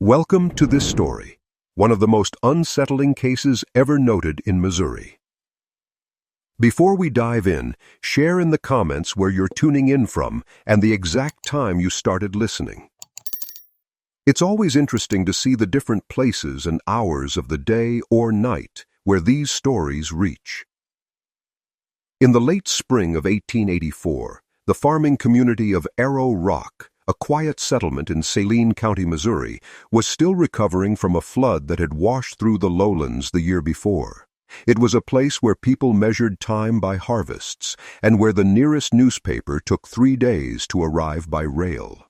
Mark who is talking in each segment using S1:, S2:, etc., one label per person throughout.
S1: Welcome to this story, one of the most unsettling cases ever noted in Missouri. Before we dive in, share in the comments where you're tuning in from and the exact time you started listening. It's always interesting to see the different places and hours of the day or night where these stories reach. In the late spring of 1884, the farming community of Arrow Rock, a quiet settlement in Saline County, Missouri, was still recovering from a flood that had washed through the lowlands the year before. It was a place where people measured time by harvests, and where the nearest newspaper took 3 days to arrive by rail.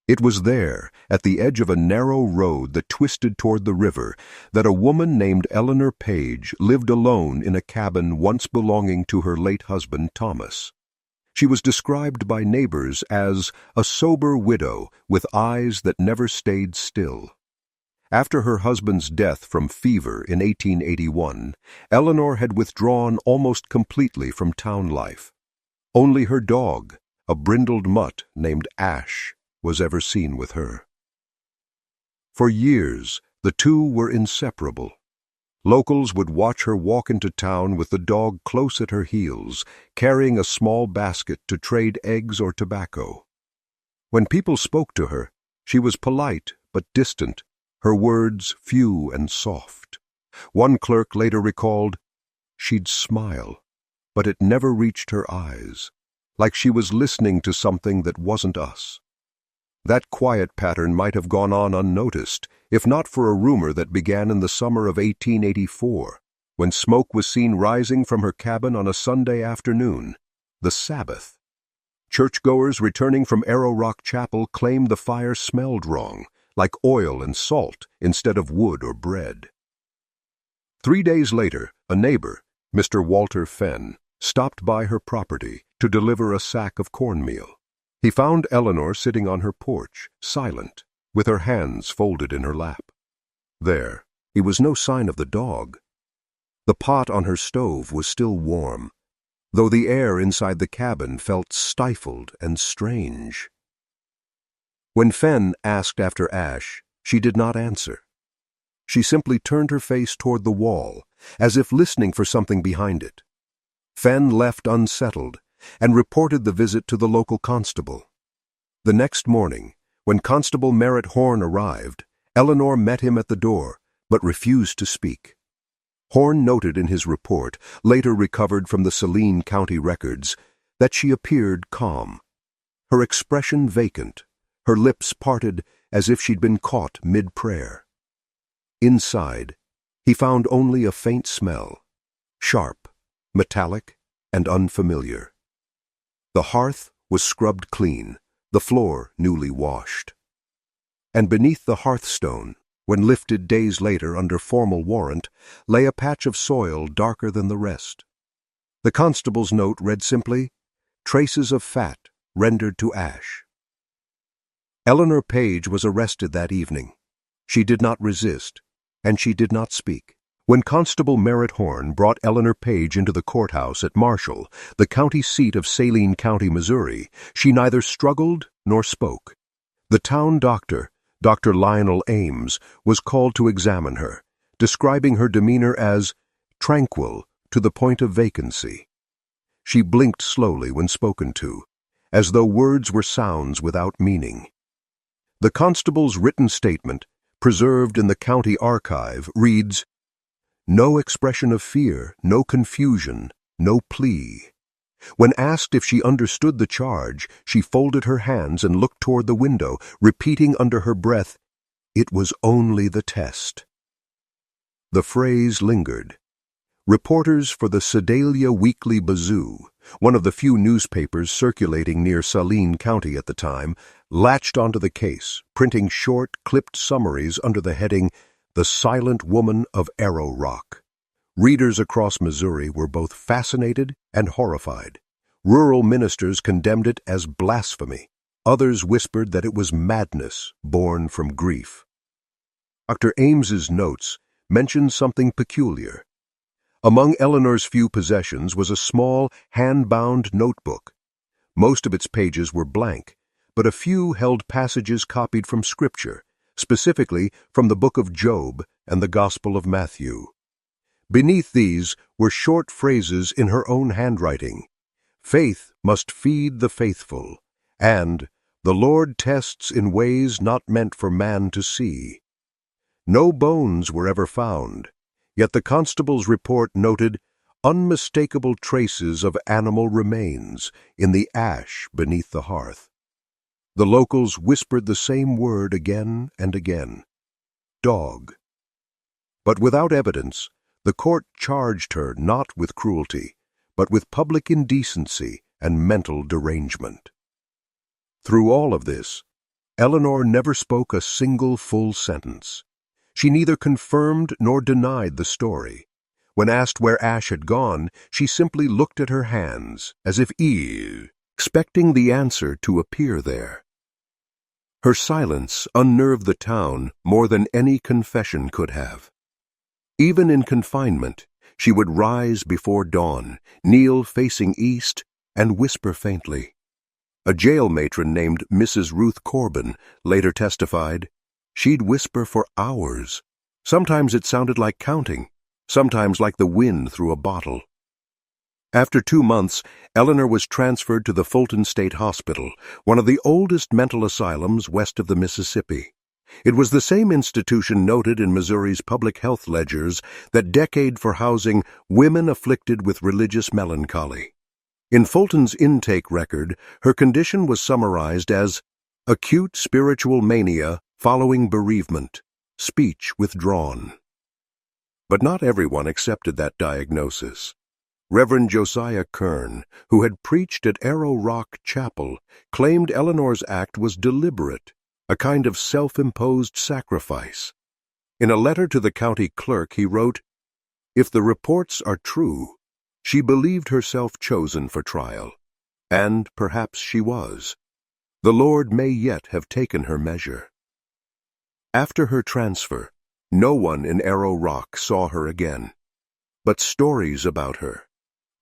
S1: It was there, at the edge of a narrow road that twisted toward the river, that a woman named Eleanor Page lived alone in a cabin once belonging to her late husband, Thomas. She was described by neighbors as a sober widow with eyes that never stayed still. After her husband's death from fever in 1881, Eleanor had withdrawn almost completely from town life. Only her dog, a brindled mutt named Ash, was ever seen with her. For years, the two were inseparable. Locals would watch her walk into town with the dog close at her heels, carrying a small basket to trade eggs or tobacco. When people spoke to her, she was polite but distant, her words few and soft. One clerk later recalled, "She'd smile, but it never reached her eyes, like she was listening to something that wasn't us." That quiet pattern might have gone on unnoticed, if not for a rumor that began in the summer of 1884, when smoke was seen rising from her cabin on a Sunday afternoon, the Sabbath. Churchgoers returning from Arrow Rock Chapel claimed the fire smelled wrong, like oil and salt instead of wood or bread. 3 days later, a neighbor, Mr. Walter Fenn, stopped by her property to deliver a sack of cornmeal. He found Eleanor sitting on her porch, silent, with her hands folded in her lap. There was no sign of the dog. The pot on her stove was still warm, though the air inside the cabin felt stifled and strange. When Fenn asked after Ash, she did not answer. She simply turned her face toward the wall, as if listening for something behind it. Fenn left unsettled, and reported the visit to the local constable. The next morning, when Constable Merritt Horn arrived, Eleanor met him at the door, but refused to speak. Horn noted in his report, later recovered from the Saline County records, that she appeared calm, her expression vacant, her lips parted as if she'd been caught mid-prayer. Inside, he found only a faint smell, sharp, metallic, and unfamiliar. The hearth was scrubbed clean, the floor newly washed. And beneath the hearthstone, when lifted days later under formal warrant, lay a patch of soil darker than the rest. The constable's note read simply, "Traces of fat rendered to ash." Eleanor Page was arrested that evening. She did not resist, and she did not speak. When Constable Merritt Horn brought Eleanor Page into the courthouse at Marshall, the county seat of Saline County, Missouri, she neither struggled nor spoke. The town doctor, Dr. Lionel Ames, was called to examine her, describing her demeanor as tranquil to the point of vacancy. She blinked slowly when spoken to, as though words were sounds without meaning. The constable's written statement, preserved in the county archive, reads, "No expression of fear, no confusion, no plea." When asked if she understood the charge, she folded her hands and looked toward the window, repeating under her breath, "It was only the test." The phrase lingered. Reporters for the Sedalia Weekly Bazoo, one of the few newspapers circulating near Saline County at the time, latched onto the case, printing short, clipped summaries under the heading, "The Silent Woman of Arrow Rock." Readers across Missouri were both fascinated and horrified. Rural ministers condemned it as blasphemy. Others whispered that it was madness born from grief. Dr. Ames's notes mentioned something peculiar. Among Eleanor's few possessions was a small, hand-bound notebook. Most of its pages were blank, but a few held passages copied from Scripture, specifically from the book of Job and the Gospel of Matthew. Beneath these were short phrases in her own handwriting. Faith must feed the faithful, and the Lord tests in ways not meant for man to see. No bones were ever found, yet the constable's report noted unmistakable traces of animal remains in the ash beneath the hearth. The locals whispered the same word again and again: dog. But without evidence, the court charged her not with cruelty, but with public indecency and mental derangement. Through all of this, Eleanor never spoke a single full sentence. She neither confirmed nor denied the story. When asked where Ash had gone, she simply looked at her hands, as if expecting the answer to appear there. Her silence unnerved the town more than any confession could have. Even in confinement, she would rise before dawn, kneel facing east, and whisper faintly. A jail matron named Mrs. Ruth Corbin later testified, she'd whisper for hours. Sometimes it sounded like counting, sometimes like the wind through a bottle. After 2 months, Eleanor was transferred to the Fulton State Hospital, one of the oldest mental asylums west of the Mississippi. It was the same institution noted in Missouri's public health ledgers that decade for housing women afflicted with religious melancholy. In Fulton's intake record, her condition was summarized as acute spiritual mania following bereavement, speech withdrawn. But not everyone accepted that diagnosis. Reverend Josiah Kern, who had preached at Arrow Rock Chapel, claimed Eleanor's act was deliberate, a kind of self-imposed sacrifice. In a letter to the county clerk, he wrote, "If the reports are true, she believed herself chosen for trial, and perhaps she was. The Lord may yet have taken her measure." After her transfer, no one in Arrow Rock saw her again. But stories about her,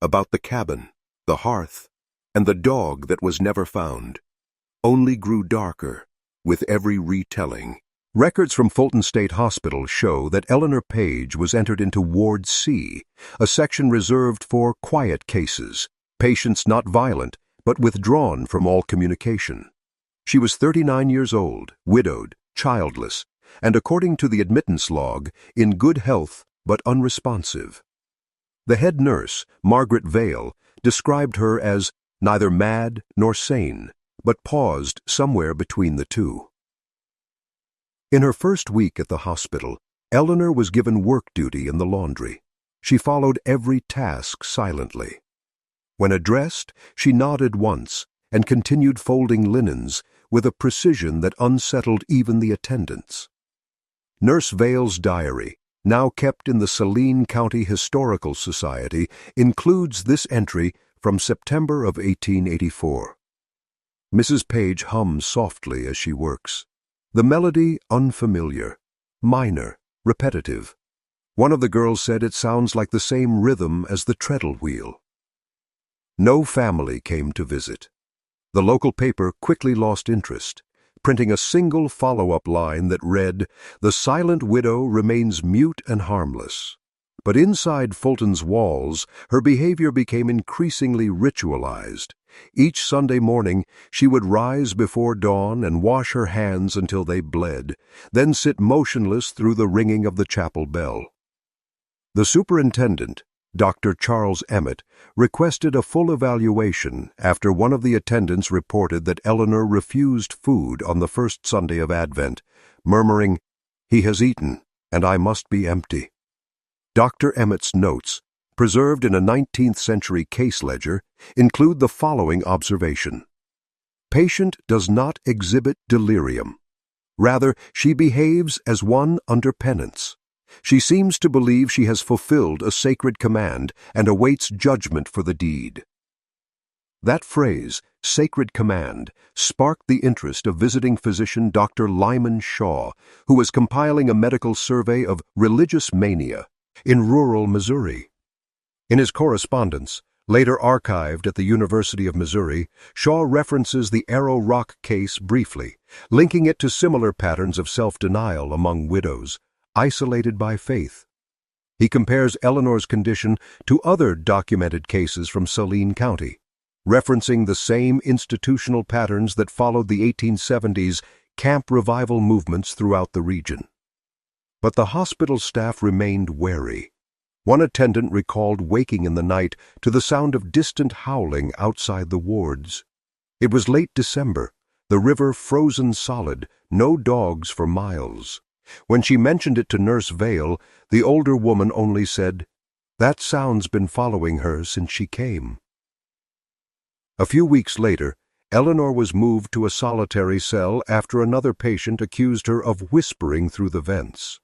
S1: about the cabin, the hearth, and the dog that was never found, only grew darker with every retelling. Records from Fulton State Hospital show that Eleanor Page was entered into Ward C, a section reserved for quiet cases, patients not violent, but withdrawn from all communication. She was 39 years old, widowed, childless, and according to the admittance log, in good health but unresponsive. The head nurse, Margaret Vale, described her as neither mad nor sane, but paused somewhere between the two. In her first week at the hospital, Eleanor was given work duty in the laundry. She followed every task silently. When addressed, she nodded once and continued folding linens with a precision that unsettled even the attendants. Nurse Vale's diary, now kept in the Saline County Historical Society, includes this entry from September of 1884. Mrs. Page hums softly as she works. The melody unfamiliar, minor, repetitive. One of the girls said it sounds like the same rhythm as the treadle wheel. No family came to visit. The local paper quickly lost interest, printing a single follow-up line that read, "The silent widow remains mute and harmless." But inside Fulton's walls, her behavior became increasingly ritualized. Each Sunday morning, she would rise before dawn and wash her hands until they bled, then sit motionless through the ringing of the chapel bell. The superintendent, Dr. Charles Emmett, requested a full evaluation after one of the attendants reported that Eleanor refused food on the first Sunday of Advent, murmuring, "He has eaten, and I must be empty." Dr. Emmett's notes, preserved in a 19th-century case ledger, include the following observation. Patient does not exhibit delirium. Rather, she behaves as one under penance. She seems to believe she has fulfilled a sacred command and awaits judgment for the deed. That phrase, sacred command, sparked the interest of visiting physician Dr. Lyman Shaw, who was compiling a medical survey of religious mania in rural Missouri. In his correspondence, Later archived at the University of Missouri, Shaw references the Arrow Rock case briefly, linking it to similar patterns of self-denial among widows, isolated by faith. He compares Eleanor's condition to other documented cases from Saline County, referencing the same institutional patterns that followed the 1870s camp revival movements throughout the region. But the hospital staff remained wary. One attendant recalled waking in the night to the sound of distant howling outside the wards. It was late December, the river frozen solid, no dogs for miles. When she mentioned it to Nurse Vale, the older woman only said, "That sound's been following her since she came." A few weeks later, Eleanor was moved to a solitary cell after another patient accused her of whispering through the vents.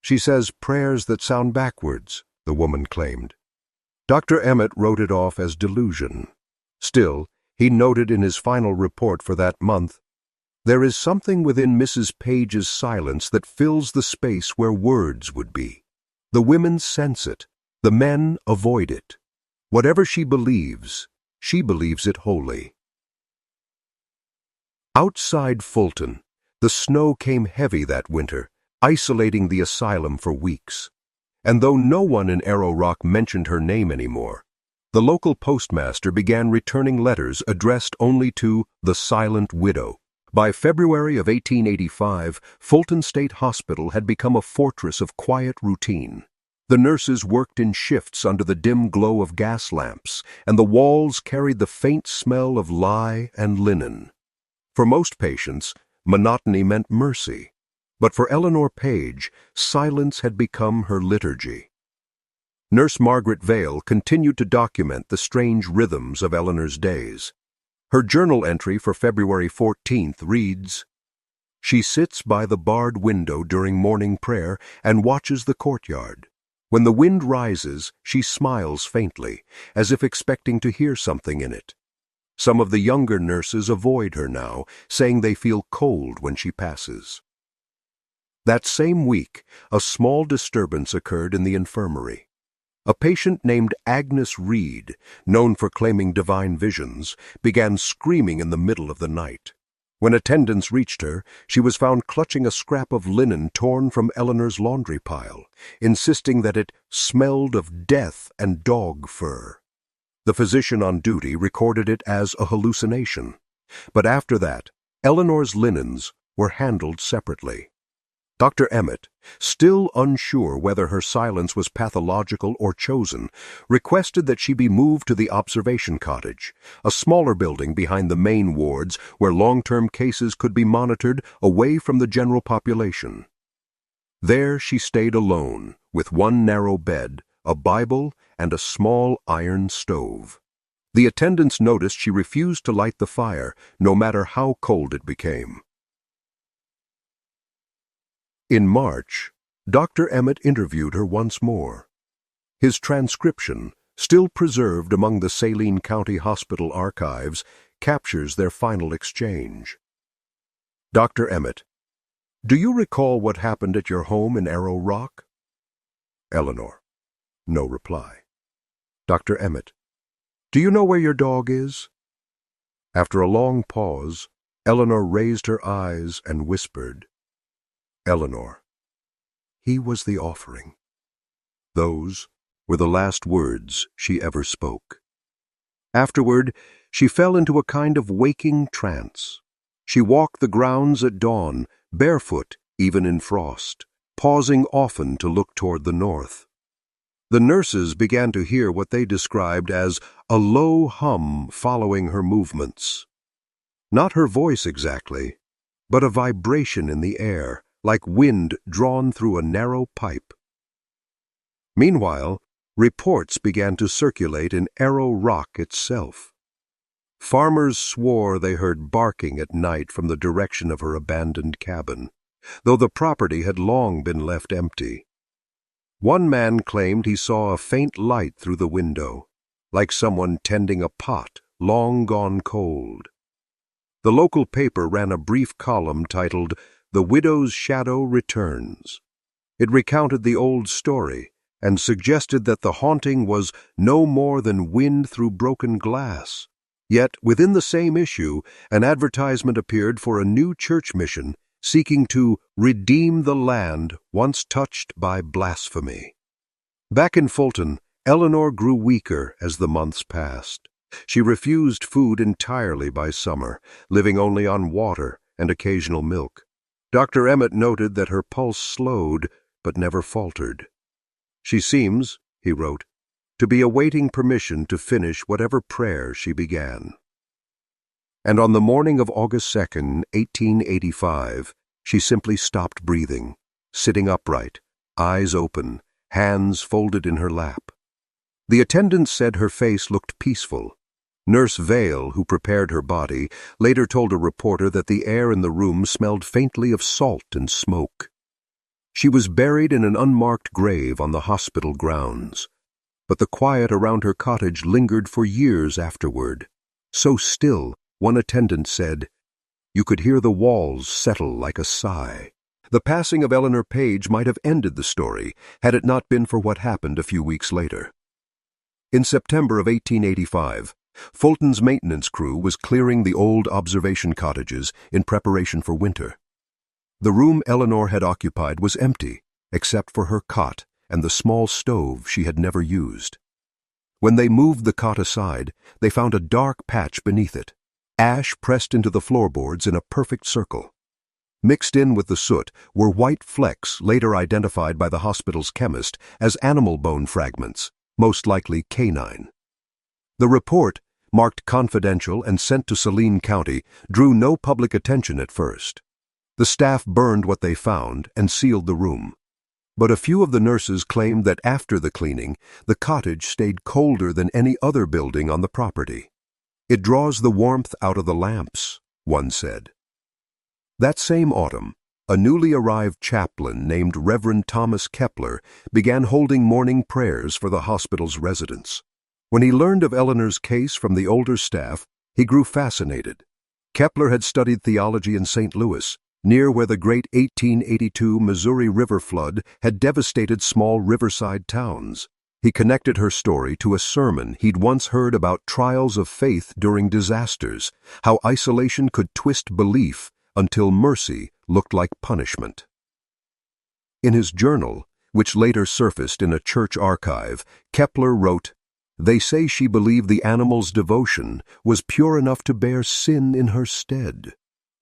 S1: "She says prayers that sound backwards," the woman claimed. Dr. Emmett wrote it off as delusion. Still, he noted in his final report for that month, "There is something within Mrs. Page's silence that fills the space where words would be. The women sense it, the men avoid it. Whatever she believes it wholly." Outside Fulton, the snow came heavy that winter, isolating the asylum for weeks. And though no one in Arrow Rock mentioned her name anymore, the local postmaster began returning letters addressed only to the silent widow. By February of 1885, Fulton State Hospital had become a fortress of quiet routine. The nurses worked in shifts under the dim glow of gas lamps, and the walls carried the faint smell of lye and linen. For most patients, monotony meant mercy. But for Eleanor Page, silence had become her liturgy. Nurse Margaret Vale continued to document the strange rhythms of Eleanor's days. Her journal entry for February 14th reads, "She sits by the barred window during morning prayer and watches the courtyard. When the wind rises, she smiles faintly, as if expecting to hear something in it. Some of the younger nurses avoid her now, saying they feel cold when she passes." That same week, a small disturbance occurred in the infirmary. A patient named Agnes Reed, known for claiming divine visions, began screaming in the middle of the night. When attendants reached her, she was found clutching a scrap of linen torn from Eleanor's laundry pile, insisting that it smelled of death and dog fur. The physician on duty recorded it as a hallucination. But after that, Eleanor's linens were handled separately. Dr. Emmett, still unsure whether her silence was pathological or chosen, requested that she be moved to the observation cottage, a smaller building behind the main wards where long-term cases could be monitored away from the general population. There she stayed alone, with one narrow bed, a Bible, and a small iron stove. The attendants noticed she refused to light the fire, no matter how cold it became. In March, Dr. Emmett interviewed her once more. His transcription, still preserved among the Saline County Hospital archives, captures their final exchange. Dr. Emmett: "Do you recall what happened at your home in Arrow Rock?" Eleanor: "No reply." Dr. Emmett: "Do you know where your dog is?" After a long pause, Eleanor raised her eyes and whispered, "Eleanor, he was the offering." Those were the last words she ever spoke. Afterward, she fell into a kind of waking trance. She walked the grounds at dawn, barefoot even in frost, pausing often to look toward the north. The nurses began to hear what they described as a low hum following her movements. Not her voice exactly, but a vibration in the air, like wind drawn through a narrow pipe. Meanwhile, reports began to circulate in Arrow Rock itself. Farmers swore they heard barking at night from the direction of her abandoned cabin, though the property had long been left empty. One man claimed he saw a faint light through the window, like someone tending a pot long gone cold. The local paper ran a brief column titled "The Widow's Shadow Returns." It recounted the old story and suggested that the haunting was no more than wind through broken glass. Yet, within the same issue, an advertisement appeared for a new church mission seeking to redeem the land once touched by blasphemy. Back in Fulton, Eleanor grew weaker as the months passed. She refused food entirely by summer, living only on water and occasional milk. Dr. Emmett noted that her pulse slowed but never faltered. "She seems," he wrote, "to be awaiting permission to finish whatever prayer she began." And on the morning of August 2nd, 1885, she simply stopped breathing, sitting upright, eyes open, hands folded in her lap. The attendants said her face looked peaceful. Nurse Vale, who prepared her body, later told a reporter that the air in the room smelled faintly of salt and smoke. She was buried in an unmarked grave on the hospital grounds. But the quiet around her cottage lingered for years afterward. So still, one attendant said, you could hear the walls settle like a sigh. The passing of Eleanor Page might have ended the story had it not been for what happened a few weeks later. In September of 1885, Fulton's maintenance crew was clearing the old observation cottages in preparation for winter. The room Eleanor had occupied was empty, except for her cot and the small stove she had never used. When they moved the cot aside, they found a dark patch beneath it, ash pressed into the floorboards in a perfect circle. Mixed in with the soot were white flecks later identified by the hospital's chemist as animal bone fragments, most likely canine. The report, marked confidential and sent to Saline County, drew no public attention at first. The staff burned what they found and sealed the room. But a few of the nurses claimed that after the cleaning, the cottage stayed colder than any other building on the property. It draws the warmth out of the lamps, one said. That same autumn, a newly arrived chaplain named Reverend Thomas Kepler began holding morning prayers for the hospital's residents. When he learned of Eleanor's case from the older staff, he grew fascinated. Kepler had studied theology in St. Louis, near where the great 1882 Missouri River flood had devastated small riverside towns. He connected her story to a sermon he'd once heard about trials of faith during disasters, how isolation could twist belief until mercy looked like punishment. In his journal, which later surfaced in a church archive, Kepler wrote, "They say she believed the animal's devotion was pure enough to bear sin in her stead.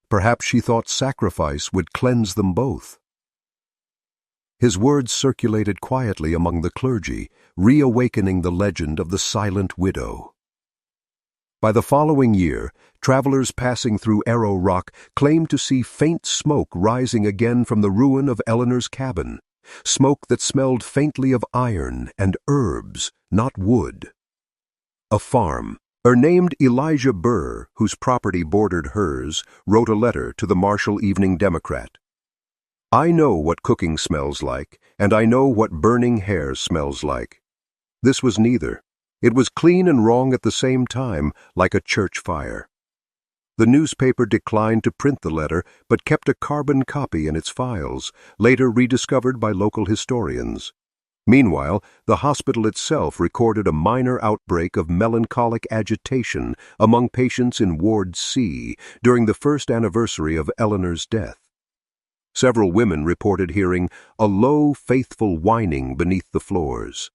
S1: Perhaps she thought sacrifice would cleanse them both." His words circulated quietly among the clergy, reawakening the legend of the silent widow. By the following year, travelers passing through Arrow Rock claimed to see faint smoke rising again from the ruin of Eleanor's cabin, smoke that smelled faintly of iron and herbs, not wood. A farmer named Elijah Burr, whose property bordered hers, wrote a letter to the Marshall Evening Democrat. "I know what cooking smells like, and I know what burning hair smells like." This was neither. It was clean and wrong at the same time, like a church fire. The newspaper declined to print the letter, but kept a carbon copy in its files, later rediscovered by local historians. Meanwhile, the hospital itself recorded a minor outbreak of melancholic agitation among patients in Ward C during the first anniversary of Eleanor's death. Several women reported hearing a low, faithful whining beneath the floors.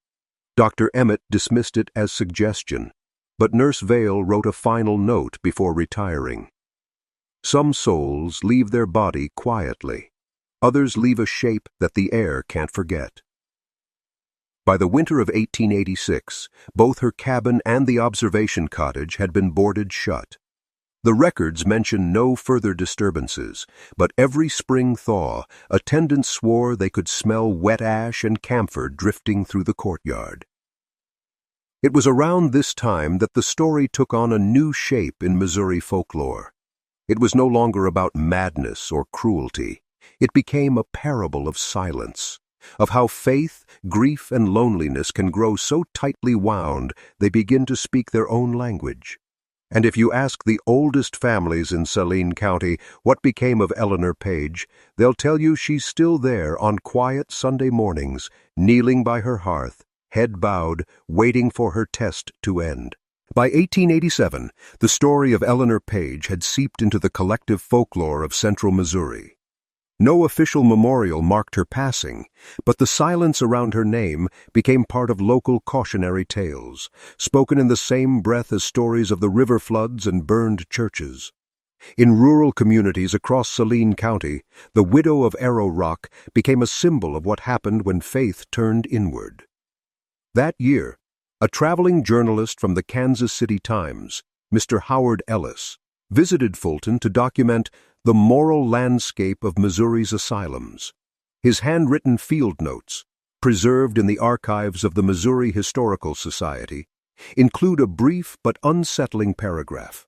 S1: Dr. Emmett dismissed it as suggestion, but Nurse Vale wrote a final note before retiring. "Some souls leave their body quietly. Others leave a shape that the air can't forget." By the winter of 1886, both her cabin and the observation cottage had been boarded shut. The records mention no further disturbances, but every spring thaw, attendants swore they could smell wet ash and camphor drifting through the courtyard. It was around this time that the story took on a new shape in Missouri folklore. It was no longer about madness or cruelty. It became a parable of silence, of how faith, grief, and loneliness can grow so tightly wound they begin to speak their own language. And if you ask the oldest families in Saline County what became of Eleanor Page, they'll tell you she's still there on quiet Sunday mornings, kneeling by her hearth, head bowed, waiting for her test to end. By 1887, the story of Eleanor Page had seeped into the collective folklore of central Missouri. No official memorial marked her passing, but the silence around her name became part of local cautionary tales, spoken in the same breath as stories of the river floods and burned churches. In rural communities across Saline County, the widow of Arrow Rock became a symbol of what happened when faith turned inward. That year, a traveling journalist from the Kansas City Times, Mr. Howard Ellis, visited Fulton to document the moral landscape of Missouri's asylums. His handwritten field notes, preserved in the archives of the Missouri Historical Society, include a brief but unsettling paragraph.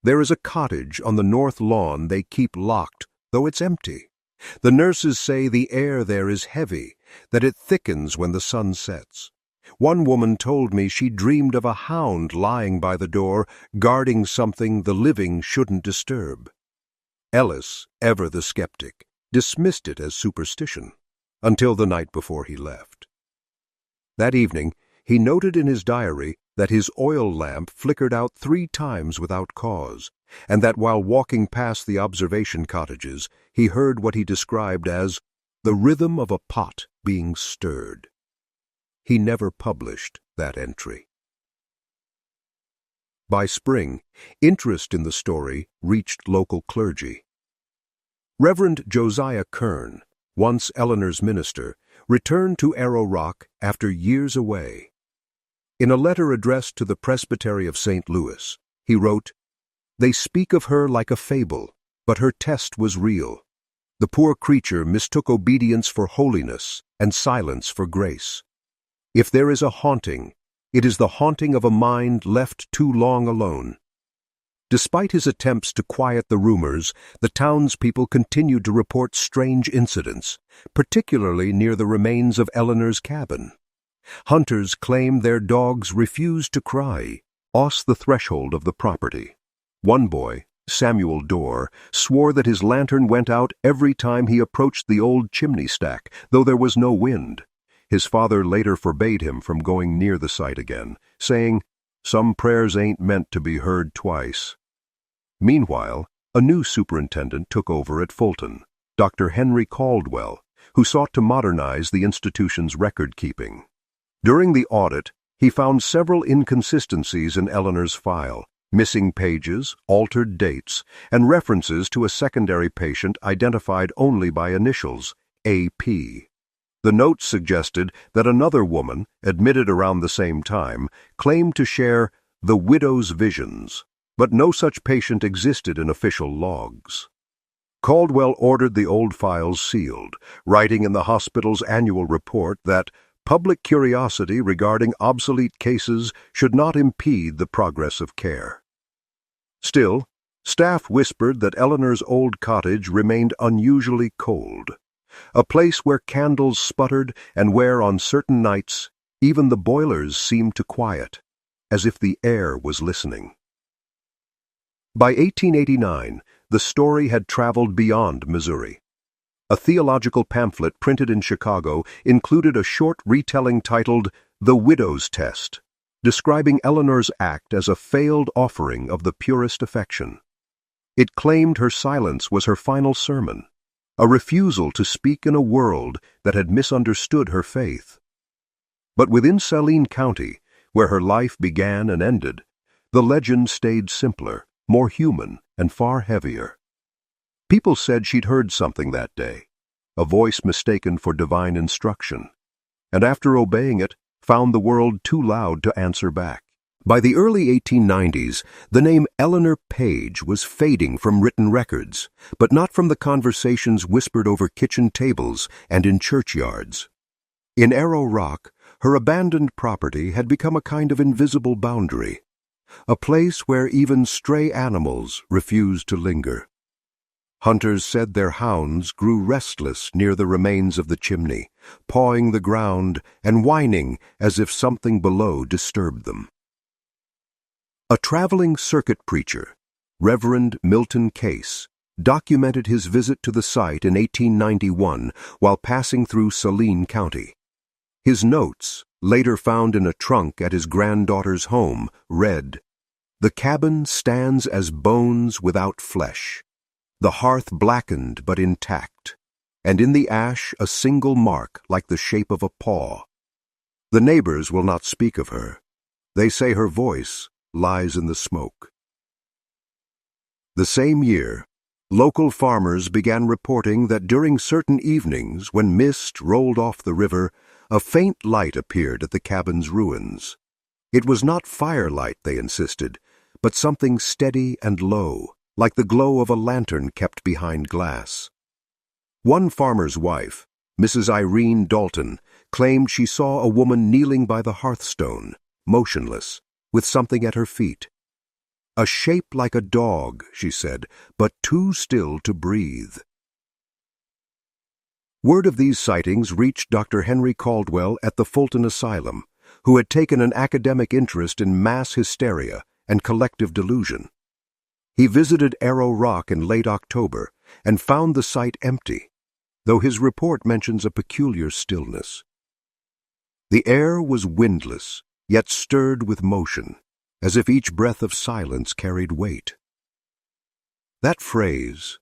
S1: There is a cottage on the north lawn they keep locked, though it's empty. The nurses say the air there is heavy, that it thickens when the sun sets. One woman told me she dreamed of a hound lying by the door, guarding something the living shouldn't disturb. Ellis, ever the skeptic, dismissed it as superstition, until the night before he left. That evening, he noted in his diary that his oil lamp flickered out 3 times without cause, and that while walking past the observation cottages, he heard what he described as the rhythm of a pot being stirred. He never published that entry. By spring, interest in the story reached local clergy. Reverend Josiah Kern, once Eleanor's minister, returned to Arrow Rock after years away. In a letter addressed to the Presbytery of St. Louis, he wrote, "They speak of her like a fable, but her test was real. The poor creature mistook obedience for holiness and silence for grace. If there is a haunting, it is the haunting of a mind left too long alone." Despite his attempts to quiet the rumors, the townspeople continued to report strange incidents, particularly near the remains of Eleanor's cabin. Hunters claimed their dogs refused to cry, cross the threshold of the property. One boy, Samuel Dorr, swore that his lantern went out every time he approached the old chimney stack, though there was no wind. His father later forbade him from going near the site again, saying, "Some prayers ain't meant to be heard twice." Meanwhile, a new superintendent took over at Fulton, Dr. Henry Caldwell, who sought to modernize the institution's record-keeping. During the audit, he found several inconsistencies in Eleanor's file, missing pages, altered dates, and references to a secondary patient identified only by initials, AP. The notes suggested that another woman, admitted around the same time, claimed to share the widow's visions, but no such patient existed in official logs. Caldwell ordered the old files sealed, writing in the hospital's annual report that public curiosity regarding obsolete cases should not impede the progress of care. Still, staff whispered that Eleanor's old cottage remained unusually cold, a place where candles sputtered and where, on certain nights, even the boilers seemed to quiet, as if the air was listening. By 1889, the story had traveled beyond Missouri. A theological pamphlet printed in Chicago included a short retelling titled The Widow's Test, describing Eleanor's act as a failed offering of the purest affection. It claimed her silence was her final sermon, a refusal to speak in a world that had misunderstood her faith. But within Saline County, where her life began and ended, the legend stayed simpler, more human, and far heavier. People said she'd heard something that day, a voice mistaken for divine instruction, and after obeying it, found the world too loud to answer back. By the early 1890s, the name Eleanor Page was fading from written records, but not from the conversations whispered over kitchen tables and in churchyards. In Arrow Rock, her abandoned property had become a kind of invisible boundary, a place where even stray animals refused to linger. Hunters said their hounds grew restless near the remains of the chimney, pawing the ground and whining as if something below disturbed them. A traveling circuit preacher, Reverend Milton Case, documented his visit to the site in 1891 while passing through Saline County. His notes, later found in a trunk at his granddaughter's home, read, "The cabin stands as bones without flesh, the hearth blackened but intact, and in the ash a single mark like the shape of a paw. The neighbors will not speak of her. They say her voice lies in the smoke." The same year, local farmers began reporting that during certain evenings when mist rolled off the river, a faint light appeared at the cabin's ruins. It was not firelight, they insisted, but something steady and low, like the glow of a lantern kept behind glass. One farmer's wife, Mrs. Irene Dalton, claimed she saw a woman kneeling by the hearthstone, motionless, with something at her feet. "A shape like a dog," she said, "but too still to breathe." Word of these sightings reached Dr. Henry Caldwell at the Fulton Asylum, who had taken an academic interest in mass hysteria and collective delusion. He visited Arrow Rock in late October and found the site empty, though his report mentions a peculiar stillness. The air was windless, yet stirred with motion, as if each breath of silence carried weight. That phrase,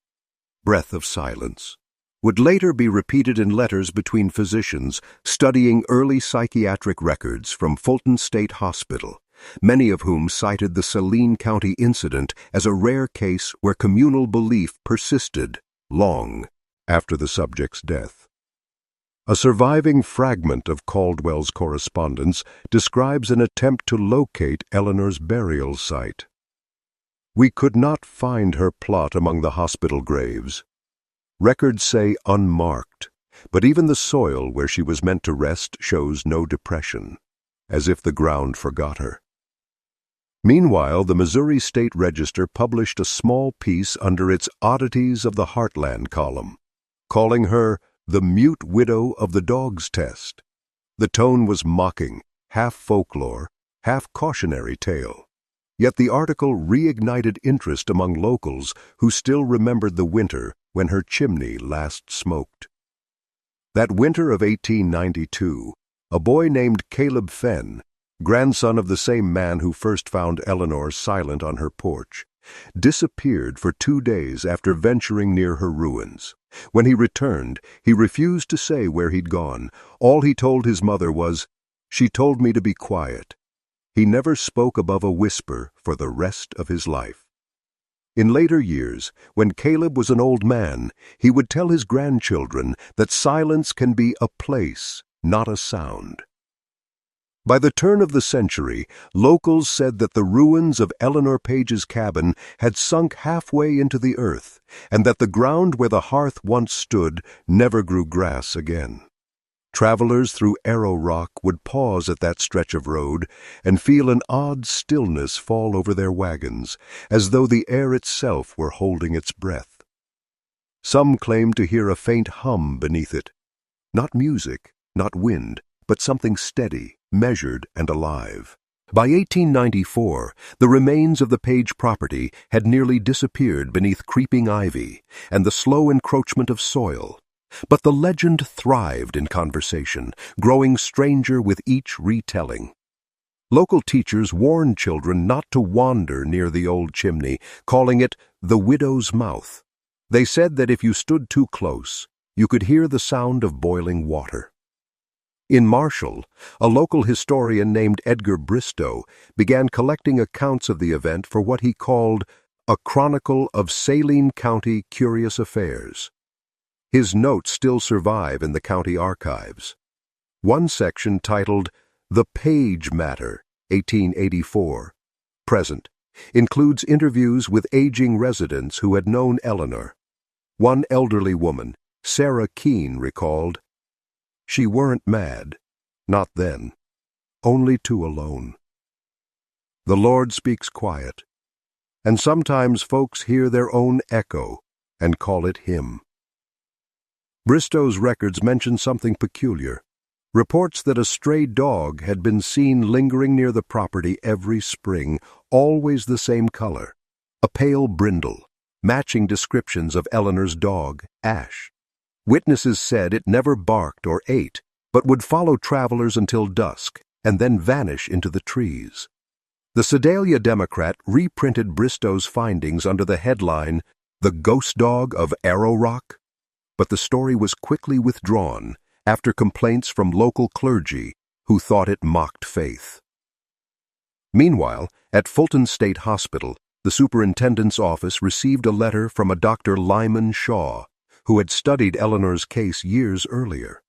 S1: breath of silence, would later be repeated in letters between physicians studying early psychiatric records from Fulton State Hospital, many of whom cited the Saline County incident as a rare case where communal belief persisted long after the subject's death. A surviving fragment of Caldwell's correspondence describes an attempt to locate Eleanor's burial site. "We could not find her plot among the hospital graves. Records say unmarked, but even the soil where she was meant to rest shows no depression, as if the ground forgot her." Meanwhile, the Missouri State Register published a small piece under its Oddities of the Heartland column, calling her the mute widow of the dog's test. The tone was mocking, half folklore, half cautionary tale. Yet the article reignited interest among locals who still remembered the winter when her chimney last smoked. That winter of 1892, a boy named Caleb Fenn, grandson of the same man who first found Eleanor silent on her porch, disappeared for 2 days after venturing near her ruins. When he returned, he refused to say where he'd gone. All he told his mother was, "She told me to be quiet." He never spoke above a whisper for the rest of his life. In later years, when Caleb was an old man, he would tell his grandchildren that silence can be a place, not a sound. By the turn of the century, locals said that the ruins of Eleanor Page's cabin had sunk halfway into the earth, and that the ground where the hearth once stood never grew grass again. Travelers through Arrow Rock would pause at that stretch of road and feel an odd stillness fall over their wagons, as though the air itself were holding its breath. Some claimed to hear a faint hum beneath it. Not music, not wind, but something steady, measured, and alive. By 1894, the remains of the Page property had nearly disappeared beneath creeping ivy and the slow encroachment of soil. But the legend thrived in conversation, growing stranger with each retelling. Local teachers warned children not to wander near the old chimney, calling it the widow's mouth. They said that if you stood too close, you could hear the sound of boiling water. In Marshall, a local historian named Edgar Bristow began collecting accounts of the event for what he called a chronicle of Saline County curious affairs. His notes still survive in the county archives. One section titled The Page Matter, 1884, present, includes interviews with aging residents who had known Eleanor. One elderly woman, Sarah Keene, recalled, "She weren't mad, not then, only too alone. The Lord speaks quiet, and sometimes folks hear their own echo and call it him." Bristow's records mention something peculiar. Reports that a stray dog had been seen lingering near the property every spring, always the same color, a pale brindle, matching descriptions of Eleanor's dog, Ash. Witnesses said it never barked or ate, but would follow travelers until dusk and then vanish into the trees. The Sedalia Democrat reprinted Bristow's findings under the headline, "The Ghost Dog of Arrow Rock," but the story was quickly withdrawn after complaints from local clergy who thought it mocked faith. Meanwhile, at Fulton State Hospital, the superintendent's office received a letter from a Dr. Lyman Shaw, who had studied Eleanor's case years earlier.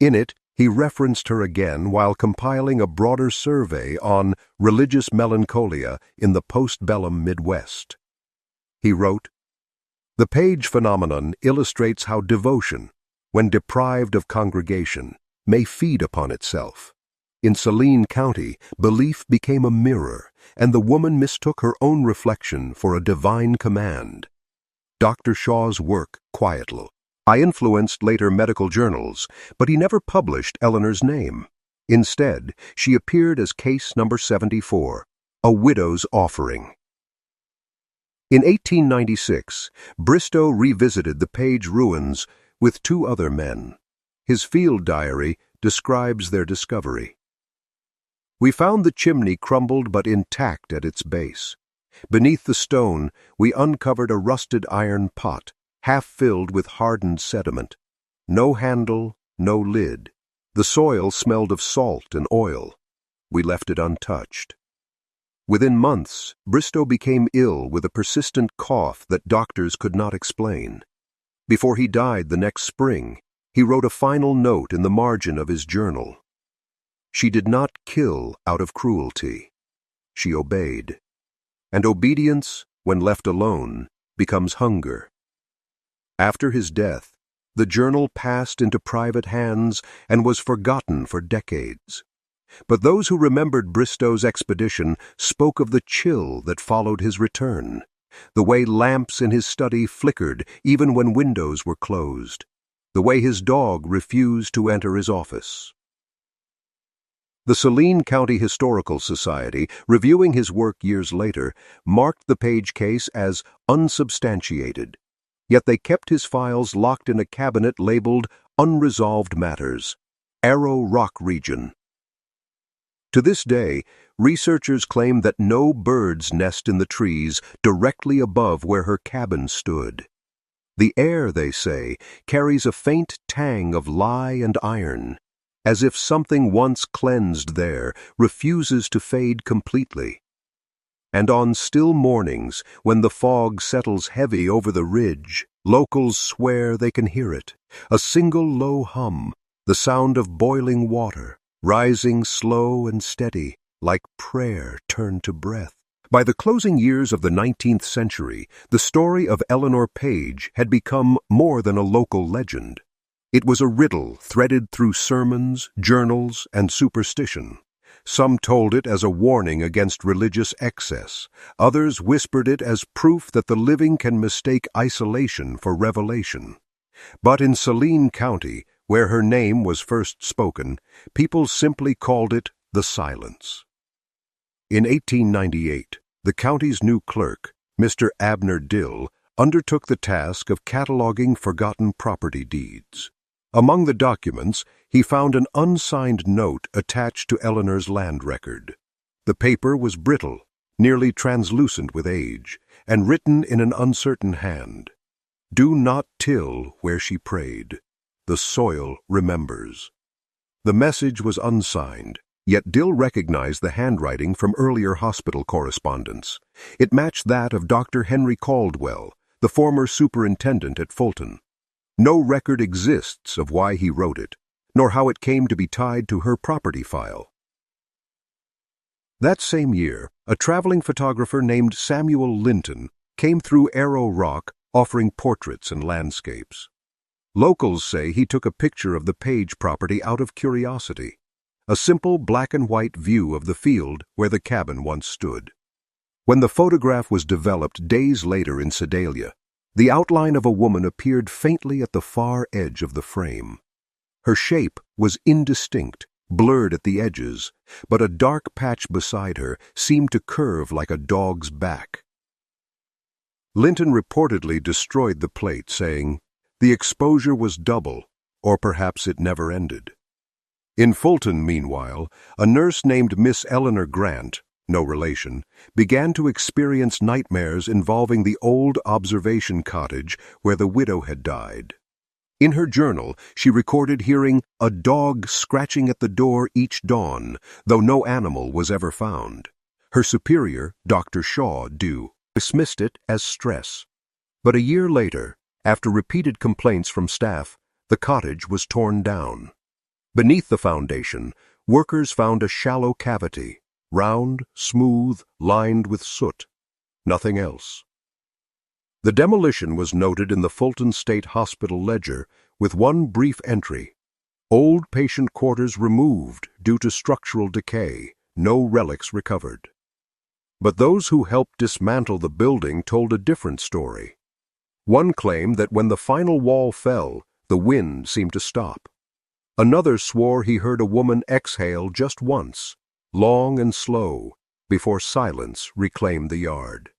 S1: In it, he referenced her again while compiling a broader survey on religious melancholia in the postbellum Midwest. He wrote, "The Page phenomenon illustrates how devotion, when deprived of congregation, may feed upon itself. In Saline County, belief became a mirror, and the woman mistook her own reflection for a divine command." Dr. Shaw's work quieted. I influenced later medical journals, but he never published Eleanor's name. Instead, she appeared as case number 74, a widow's offering. In 1896, Bristow revisited the Page ruins with 2 other men. His field diary describes their discovery. "We found the chimney crumbled but intact at its base. Beneath the stone, we uncovered a rusted iron pot, half filled with hardened sediment. No handle, no lid. The soil smelled of salt and oil. We left it untouched." Within months, Bristow became ill with a persistent cough that doctors could not explain. Before he died the next spring, he wrote a final note in the margin of his journal. "She did not kill out of cruelty. She obeyed. And obedience, when left alone, becomes hunger." After his death, the journal passed into private hands and was forgotten for decades. But those who remembered Bristow's expedition spoke of the chill that followed his return, the way lamps in his study flickered even when windows were closed, the way his dog refused to enter his office. The Saline County Historical Society, reviewing his work years later, marked the Page case as unsubstantiated, yet they kept his files locked in a cabinet labeled Unresolved Matters, Arrow Rock Region. To this day, researchers claim that no birds nest in the trees directly above where her cabin stood. The air, they say, carries a faint tang of lye and iron, as if something once cleansed there refuses to fade completely. And on still mornings, when the fog settles heavy over the ridge, locals swear they can hear it, a single low hum, the sound of boiling water, rising slow and steady, like prayer turned to breath. By the closing years of the 19th century, the story of Eleanor Page had become more than a local legend. It was a riddle threaded through sermons, journals, and superstition. Some told it as a warning against religious excess. Others whispered it as proof that the living can mistake isolation for revelation. But in Saline County, where her name was first spoken, people simply called it the Silence. In 1898, the county's new clerk, Mr. Abner Dill, undertook the task of cataloging forgotten property deeds. Among the documents, he found an unsigned note attached to Eleanor's land record. The paper was brittle, nearly translucent with age, and written in an uncertain hand. "Do not till where she prayed. The soil remembers." The message was unsigned, yet Dill recognized the handwriting from earlier hospital correspondence. It matched that of Dr. Henry Caldwell, the former superintendent at Fulton. No record exists of why he wrote it, nor how it came to be tied to her property file. That same year, a traveling photographer named Samuel Linton came through Arrow Rock offering portraits and landscapes. Locals say he took a picture of the Page property out of curiosity, a simple black and white view of the field where the cabin once stood. When the photograph was developed days later in Sedalia, the outline of a woman appeared faintly at the far edge of the frame. Her shape was indistinct, blurred at the edges, but a dark patch beside her seemed to curve like a dog's back. Linton reportedly destroyed the plate, saying, "The exposure was double, or perhaps it never ended." In Fulton, meanwhile, a nurse named Miss Eleanor Grant, no relation, began to experience nightmares involving the old observation cottage where the widow had died. In her journal, she recorded hearing a dog scratching at the door each dawn, though no animal was ever found. Her superior, Dr. Shaw, dismissed it as stress. But a year later, after repeated complaints from staff, the cottage was torn down. Beneath the foundation, workers found a shallow cavity, round, smooth, lined with soot. Nothing else. The demolition was noted in the Fulton State Hospital ledger with one brief entry: "Old patient quarters removed due to structural decay, no relics recovered." But those who helped dismantle the building told a different story. One claimed that when the final wall fell, the wind seemed to stop. Another swore he heard a woman exhale just once, long and slow, before silence reclaimed the yard.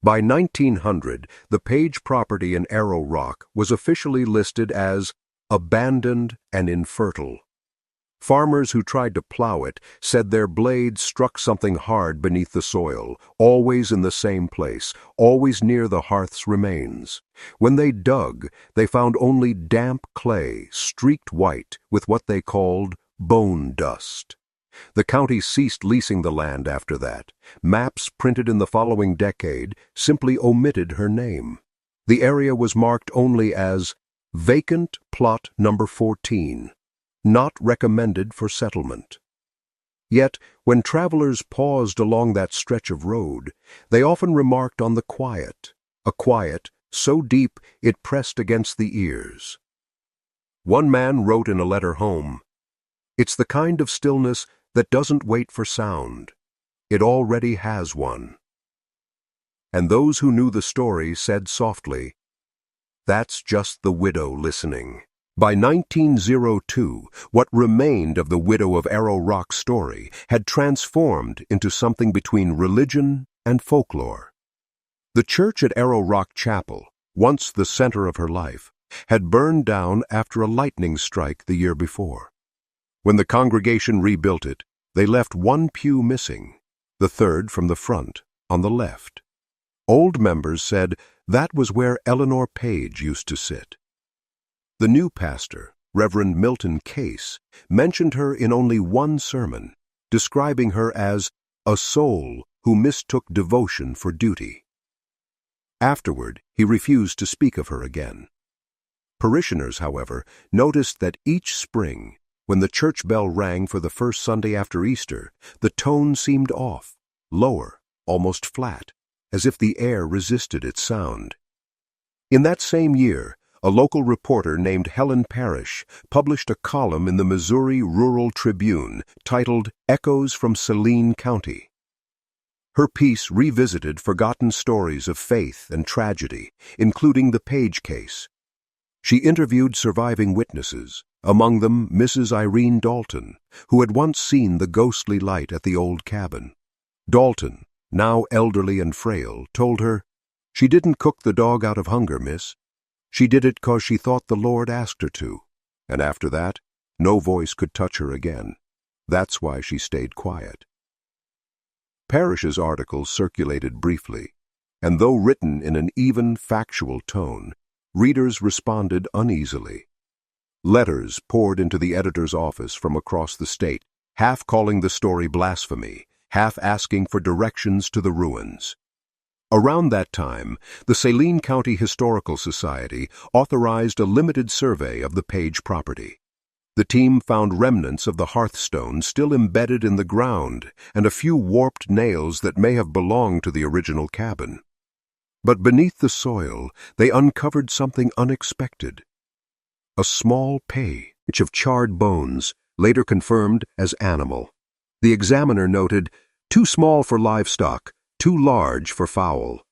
S1: By 1900, the Page property in Arrow Rock was officially listed as abandoned and infertile. Farmers who tried to plow it said their blades struck something hard beneath the soil, always in the same place, always near the hearth's remains. When they dug, they found only damp clay, streaked white with what they called bone dust. The county ceased leasing the land after that. Maps printed in the following decade simply omitted her name. The area was marked only as vacant plot number 14. Not recommended for settlement. Yet, when travelers paused along that stretch of road, they often remarked on the quiet, a quiet so deep it pressed against the ears. One man wrote in a letter home, "It's the kind of stillness that doesn't wait for sound. It already has one." And those who knew the story said softly, "That's just the widow listening." By 1902, what remained of the widow of Arrow Rock's story had transformed into something between religion and folklore. The church at Arrow Rock Chapel, once the center of her life, had burned down after a lightning strike the year before. When the congregation rebuilt it, they left one pew missing, the third from the front, on the left. Old members said that was where Eleanor Page used to sit. The new pastor, Reverend Milton Case, mentioned her in only one sermon, describing her as a soul who mistook devotion for duty. Afterward, he refused to speak of her again. Parishioners, however, noticed that each spring, when the church bell rang for the first Sunday after Easter, the tone seemed off, lower, almost flat, as if the air resisted its sound. In that same year, a local reporter named Helen Parrish published a column in the Missouri Rural Tribune titled "Echoes from Saline County." Her piece revisited forgotten stories of faith and tragedy, including the Page case. She interviewed surviving witnesses, among them Mrs. Irene Dalton, who had once seen the ghostly light at the old cabin. Dalton, now elderly and frail, told her, "She didn't cook the dog out of hunger, miss. She did it 'cause she thought the Lord asked her to, and after that, no voice could touch her again. That's why she stayed quiet." Parrish's article circulated briefly, and though written in an even, factual tone, readers responded uneasily. Letters poured into the editor's office from across the state, half calling the story blasphemy, half asking for directions to the ruins. Around that time, the Saline County Historical Society authorized a limited survey of the Page property. The team found remnants of the hearthstone still embedded in the ground and a few warped nails that may have belonged to the original cabin. But beneath the soil, they uncovered something unexpected. A small patch of charred bones, later confirmed as animal. The examiner noted, "Too small for livestock, too large for fowl."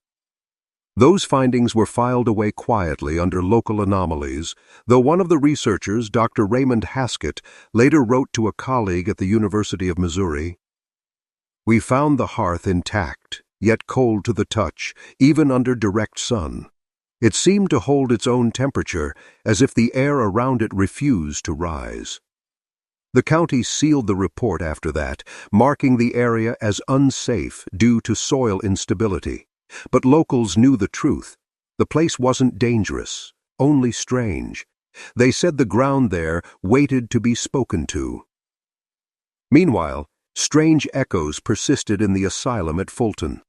S1: Those findings were filed away quietly under local anomalies, though one of the researchers, Dr. Raymond Haskett, later wrote to a colleague at the University of Missouri, "We found the hearth intact, yet cold to the touch, even under direct sun. It seemed to hold its own temperature, as if the air around it refused to rise." The county sealed the report after that, marking the area as unsafe due to soil instability. But locals knew the truth. The place wasn't dangerous, only strange. They said the ground there waited to be spoken to. Meanwhile, strange echoes persisted in the asylum at Fulton.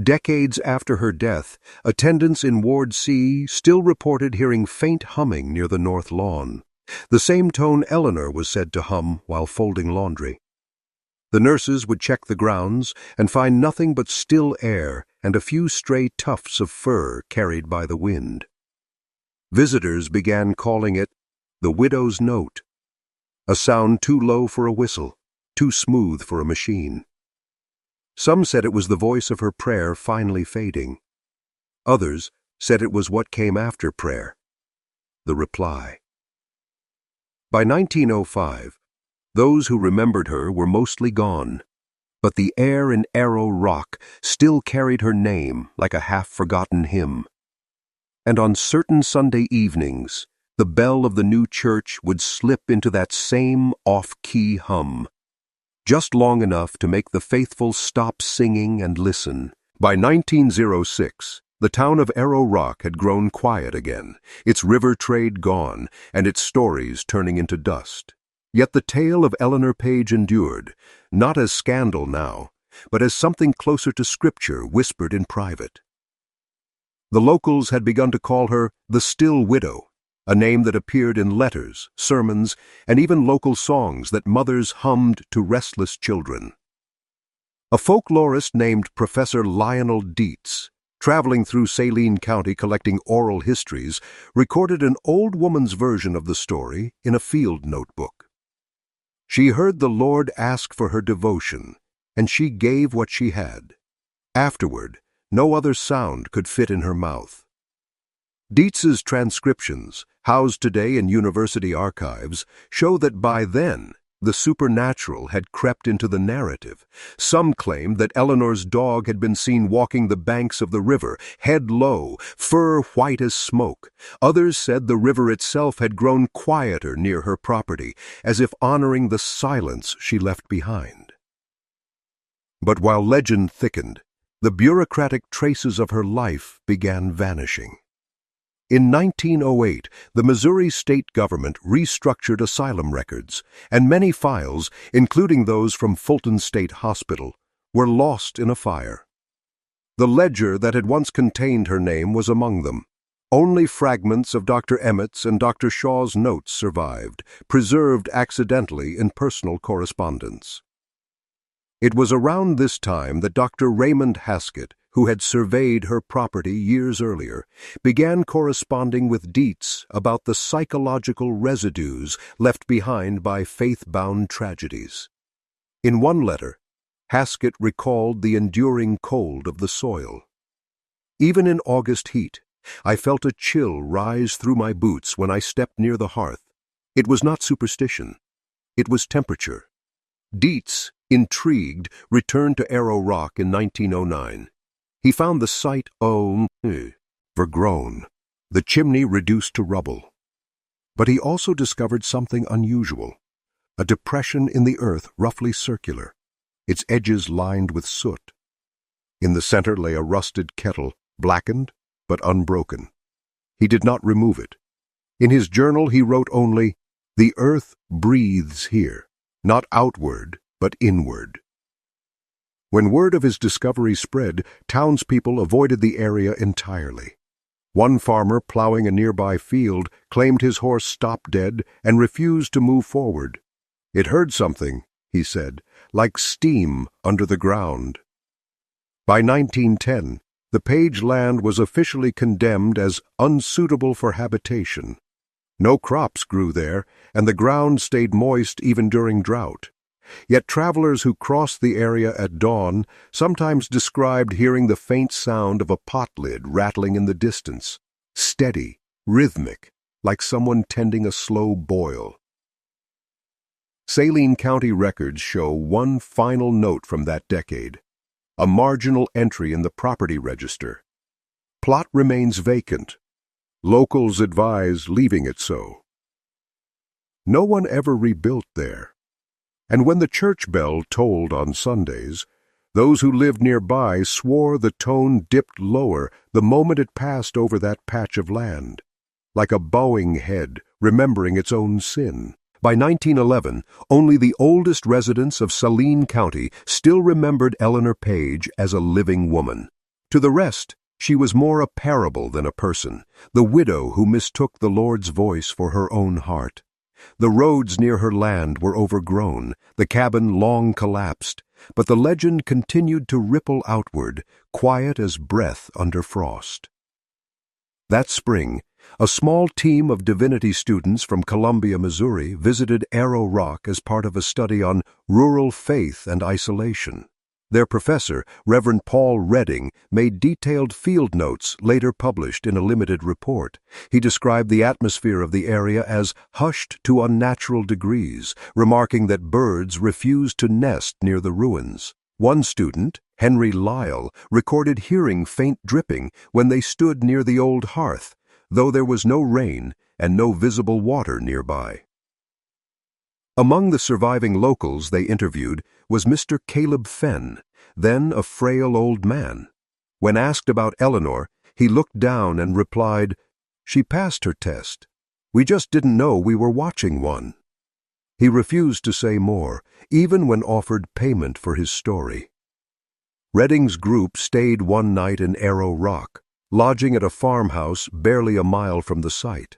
S1: Decades after her death, attendants in Ward C still reported hearing faint humming near the north lawn, the same tone Eleanor was said to hum while folding laundry. The nurses would check the grounds and find nothing but still air and a few stray tufts of fur carried by the wind. Visitors began calling it the widow's note, a sound too low for a whistle, too smooth for a machine. Some said it was the voice of her prayer finally fading. Others said it was what came after prayer, the reply. By 1905, those who remembered her were mostly gone, but the air in Arrow Rock still carried her name like a half-forgotten hymn. And on certain Sunday evenings, the bell of the new church would slip into that same off-key hum, just long enough to make the faithful stop singing and listen. By 1906, the town of Arrow Rock had grown quiet again, its river trade gone, and its stories turning into dust. Yet the tale of Eleanor Page endured, not as scandal now, but as something closer to scripture whispered in private. The locals had begun to call her the Still Widow, a name that appeared in letters, sermons, and even local songs that mothers hummed to restless children. A folklorist named Professor Lionel Dietz, traveling through Saline County collecting oral histories, recorded an old woman's version of the story in a field notebook. She heard the Lord ask for her devotion, and she gave what she had. Afterward, no other sound could fit in her mouth. Dietz's transcriptions, housed today in university archives, show that by then, the supernatural had crept into the narrative. Some claimed that Eleanor's dog had been seen walking the banks of the river, head low, fur white as smoke. Others said the river itself had grown quieter near her property, as if honoring the silence she left behind. But while legend thickened, the bureaucratic traces of her life began vanishing. In 1908, the Missouri state government restructured asylum records, and many files, including those from Fulton State Hospital, were lost in a fire. The ledger that had once contained her name was among them. Only fragments of Dr. Emmett's and Dr. Shaw's notes survived, preserved accidentally in personal correspondence. It was around this time that Dr. Raymond Haskett, who had surveyed her property years earlier, began corresponding with Dietz about the psychological residues left behind by faith-bound tragedies. In one letter, Haskett recalled the enduring cold of the soil. Even in August heat, I felt a chill rise through my boots when I stepped near the hearth. It was not superstition. It was temperature. Dietz, intrigued, returned to Arrow Rock in 1909. He found the site overgrown, the chimney reduced to rubble. But he also discovered something unusual, a depression in the earth roughly circular, its edges lined with soot. In the center lay a rusted kettle, blackened but unbroken. He did not remove it. In his journal he wrote only, "The earth breathes here, not outward but inward." When word of his discovery spread, townspeople avoided the area entirely. One farmer plowing a nearby field claimed his horse stopped dead and refused to move forward. "It heard something," he said, "like steam under the ground." By 1910, the Page land was officially condemned as unsuitable for habitation. No crops grew there, and the ground stayed moist even during drought. Yet travelers who crossed the area at dawn sometimes described hearing the faint sound of a pot lid rattling in the distance, steady, rhythmic, like someone tending a slow boil. Saline County records show one final note from that decade, a marginal entry in the property register. Plot remains vacant. Locals advise leaving it so. No one ever rebuilt there, and when the church bell tolled on Sundays, those who lived nearby swore the tone dipped lower the moment it passed over that patch of land, like a bowing head remembering its own sin. By 1911, only the oldest residents of Saline County still remembered Eleanor Page as a living woman. To the rest, she was more a parable than a person, the widow who mistook the Lord's voice for her own heart. The roads near her land were overgrown, the cabin long collapsed, but the legend continued to ripple outward, quiet as breath under frost. That spring, a small team of divinity students from Columbia, Missouri, visited Arrow Rock as part of a study on rural faith and isolation. Their professor, Reverend Paul Redding, made detailed field notes later published in a limited report. He described the atmosphere of the area as hushed to unnatural degrees, remarking that birds refused to nest near the ruins. One student, Henry Lyle, recorded hearing faint dripping when they stood near the old hearth, though there was no rain and no visible water nearby. Among the surviving locals they interviewed was Mr. Caleb Fenn, then a frail old man. When asked about Eleanor, he looked down and replied, "She passed her test. We just didn't know we were watching one." He refused to say more, even when offered payment for his story. Redding's group stayed one night in Arrow Rock, lodging at a farmhouse barely a mile from the site.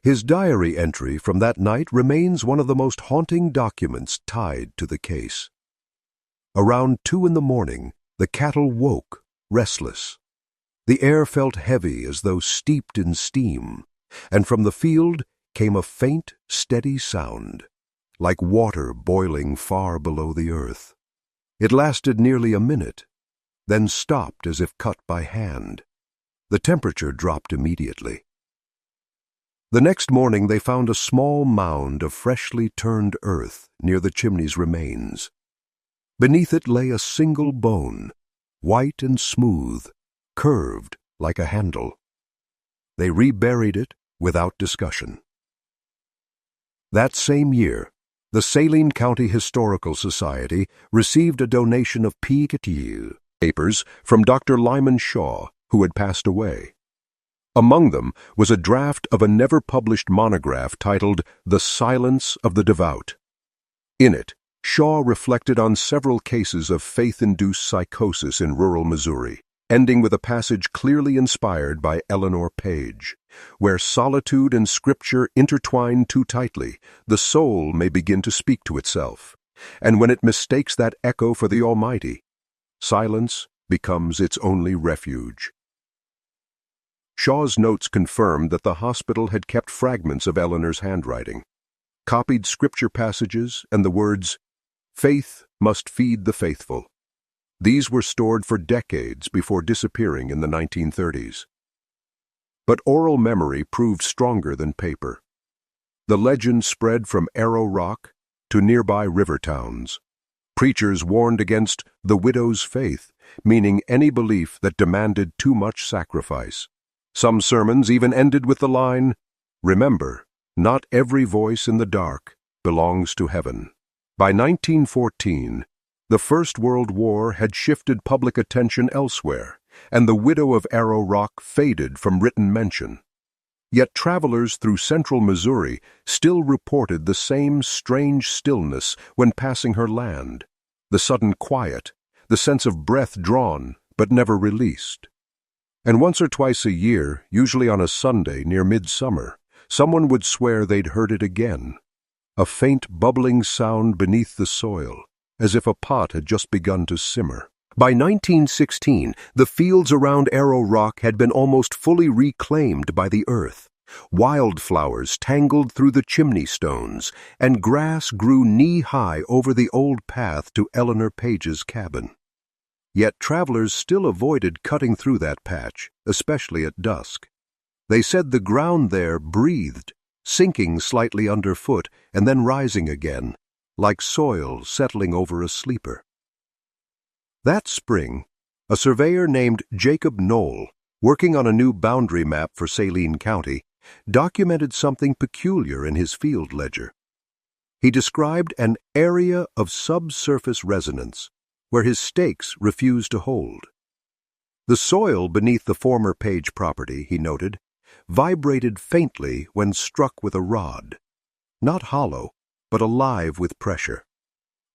S1: His diary entry from that night remains one of the most haunting documents tied to the case. Around 2 a.m, the cattle woke, restless. The air felt heavy as though steeped in steam, and from the field came a faint, steady sound, like water boiling far below the earth. It lasted nearly a minute, then stopped as if cut by hand. The temperature dropped immediately. The next morning they found a small mound of freshly turned earth near the chimney's remains. Beneath it lay a single bone, white and smooth, curved like a handle. They reburied it without discussion. That same year, the Saline County Historical Society received a donation of P. papers from Dr. Lyman Shaw, who had passed away. Among them was a draft of a never-published monograph titled The Silence of the Devout. In it, Shaw reflected on several cases of faith-induced psychosis in rural Missouri, ending with a passage clearly inspired by Eleanor Page, where solitude and scripture intertwine too tightly, the soul may begin to speak to itself, and when it mistakes that echo for the Almighty, silence becomes its only refuge. Shaw's notes confirmed that the hospital had kept fragments of Eleanor's handwriting, copied scripture passages and the words, "Faith must feed the faithful." These were stored for decades before disappearing in the 1930s. But oral memory proved stronger than paper. The legend spread from Arrow Rock to nearby river towns. Preachers warned against the widow's faith, meaning any belief that demanded too much sacrifice. Some sermons even ended with the line, "Remember, not every voice in the dark belongs to heaven." By 1914, the First World War had shifted public attention elsewhere, and the widow of Arrow Rock faded from written mention. Yet travelers through central Missouri still reported the same strange stillness when passing her land, the sudden quiet, the sense of breath drawn but never released. And once or twice a year, usually on a Sunday near midsummer, someone would swear they'd heard it again, a faint bubbling sound beneath the soil, as if a pot had just begun to simmer. By 1916, the fields around Arrow Rock had been almost fully reclaimed by the earth. Wildflowers tangled through the chimney stones, and grass grew knee-high over the old path to Eleanor Page's cabin. Yet travelers still avoided cutting through that patch, especially at dusk. They said the ground there breathed, sinking slightly underfoot and then rising again, like soil settling over a sleeper. That spring, a surveyor named Jacob Knoll, working on a new boundary map for Saline County, documented something peculiar in his field ledger. He described an area of subsurface resonance where his stakes refused to hold. The soil beneath the former Page property, he noted, vibrated faintly when struck with a rod, not hollow, but alive with pressure.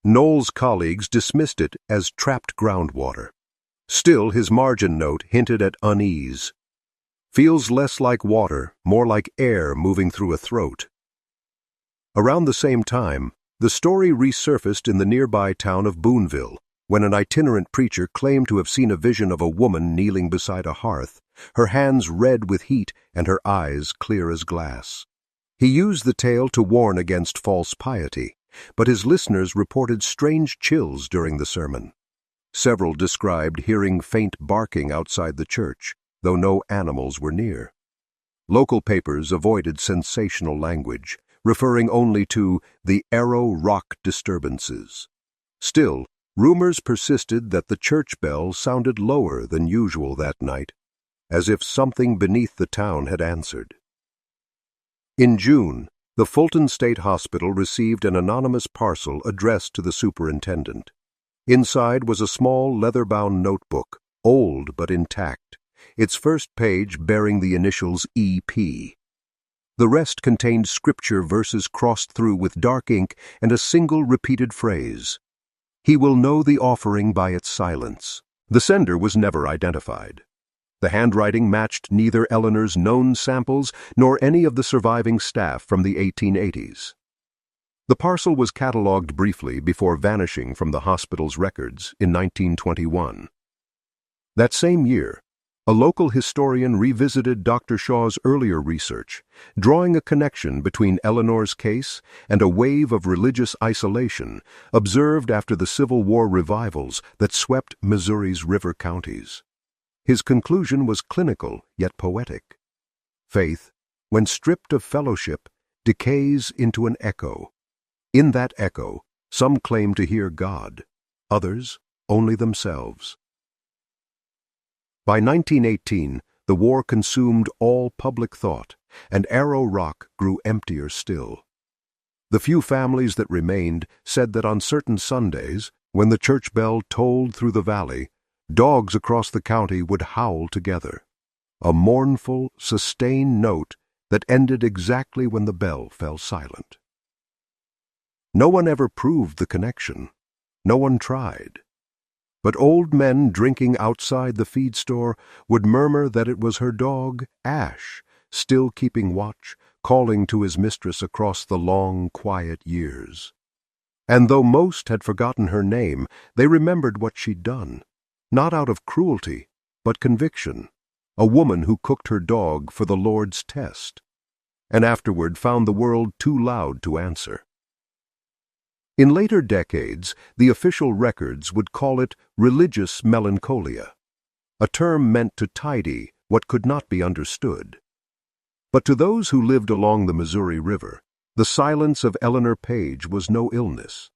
S1: Knoll's colleagues dismissed it as trapped groundwater. Still, his margin note hinted at unease. Feels less like water, more like air moving through a throat. Around the same time, the story resurfaced in the nearby town of Boonville, when an itinerant preacher claimed to have seen a vision of a woman kneeling beside a hearth, her hands red with heat and her eyes clear as glass. He used the tale to warn against false piety, but his listeners reported strange chills during the sermon. Several described hearing faint barking outside the church, though no animals were near. Local papers avoided sensational language, referring only to the Arrow Rock disturbances. Still, rumors persisted that the church bell sounded lower than usual that night, as if something beneath the town had answered. In June, the Fulton State Hospital received an anonymous parcel addressed to the superintendent. Inside was a small leather-bound notebook, old but intact, its first page bearing the initials EP. The rest contained scripture verses crossed through with dark ink and a single repeated phrase: "He will know the offering by its silence." The sender was never identified. The handwriting matched neither Eleanor's known samples nor any of the surviving staff from the 1880s. The parcel was catalogued briefly before vanishing from the hospital's records in 1921. That same year, a local historian revisited Dr. Shaw's earlier research, drawing a connection between Eleanor's case and a wave of religious isolation observed after the Civil War revivals that swept Missouri's river counties. His conclusion was clinical yet poetic. Faith, when stripped of fellowship, decays into an echo. In that echo, some claim to hear God, others only themselves. By 1918, the war consumed all public thought, and Arrow Rock grew emptier still. The few families that remained said that on certain Sundays, when the church bell tolled through the valley, dogs across the county would howl together, a mournful, sustained note that ended exactly when the bell fell silent. No one ever proved the connection. No one tried. But old men drinking outside the feed store would murmur that it was her dog, Ash, still keeping watch, calling to his mistress across the long, quiet years. And though most had forgotten her name, they remembered what she'd done, not out of cruelty, but conviction, a woman who cooked her dog for the Lord's test, and afterward found the world too loud to answer. In later decades, the official records would call it religious melancholia, a term meant to tidy what could not be understood. But to those who lived along the Missouri River, the silence of Eleanor Page was no illness.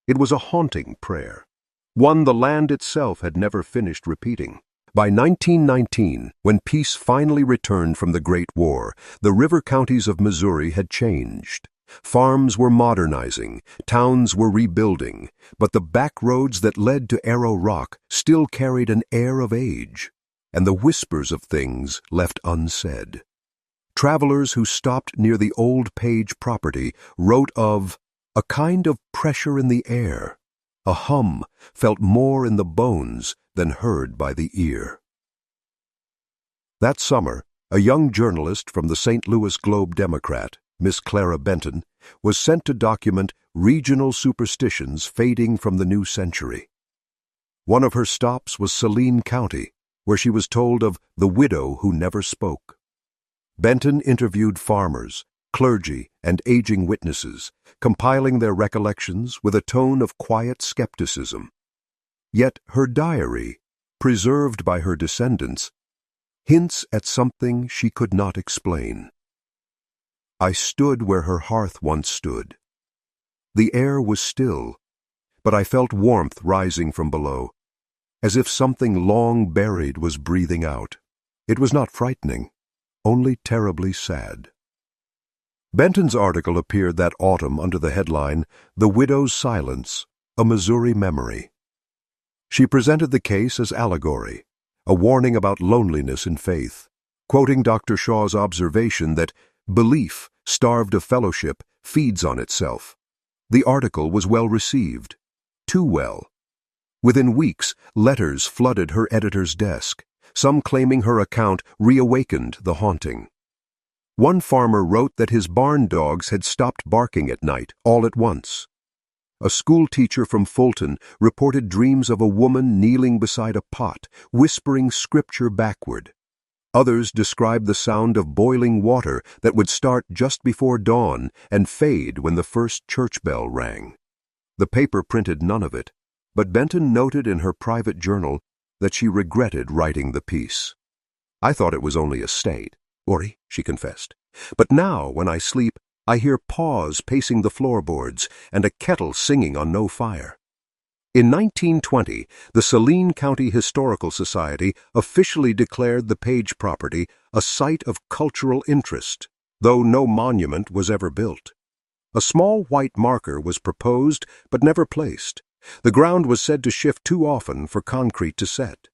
S1: It was a haunting prayer, one the land itself had never finished repeating. By 1919, when peace finally returned from the Great War, the river counties of Missouri had changed. Farms were modernizing, towns were rebuilding, but the back roads that led to Arrow Rock still carried an air of age, and the whispers of things left unsaid. Travelers who stopped near the old Page property wrote of a kind of pressure in the air, a hum felt more in the bones than heard by the ear. That summer, a young journalist from the St. Louis Globe-Democrat, Miss Clara Benton, was sent to document regional superstitions fading from the new century. One of her stops was Saline County, where she was told of the widow who never spoke. Benton interviewed farmers, clergy, and aging witnesses, compiling their recollections with a tone of quiet skepticism. Yet her diary, preserved by her descendants, hints at something she could not explain. I stood where her hearth once stood. The air was still, but I felt warmth rising from below, as if something long buried was breathing out. It was not frightening, only terribly sad. Benton's article appeared that autumn under the headline, "The Widow's Silence, a Missouri Memory." She presented the case as allegory, a warning about loneliness in faith, quoting Dr. Shaw's observation that belief, starved of fellowship, feeds on itself. The article was well received, too well. Within weeks, letters flooded her editor's desk, some claiming her account reawakened the haunting. One farmer wrote that his barn dogs had stopped barking at night, all at once. A school teacher from Fulton reported dreams of a woman kneeling beside a pot, whispering scripture backward. Others described the sound of boiling water that would start just before dawn and fade when the first church bell rang. The paper printed none of it, but Benton noted in her private journal that she regretted writing the piece. "I thought it was only a story," she confessed. "But now, when I sleep, I hear paws pacing the floorboards and a kettle singing on no fire." In 1920, the Saline County Historical Society officially declared the Page property a site of cultural interest, though no monument was ever built. A small white marker was proposed but never placed. The ground was said to shift too often for concrete to set.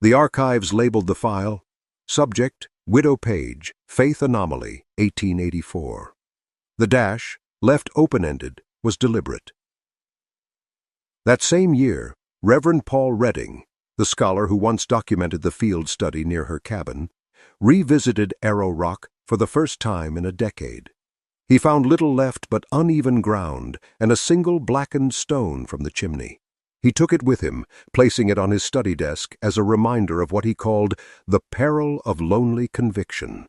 S1: The archives labeled the file, "Subject, Widow Page, Faith Anomaly, 1884. The dash, left open-ended, was deliberate. That same year, Reverend Paul Redding, the scholar who once documented the field study near her cabin, revisited Arrow Rock for the first time in a decade. He found little left but uneven ground and a single blackened stone from the chimney. He took it with him, placing it on his study desk as a reminder of what he called the peril of lonely conviction.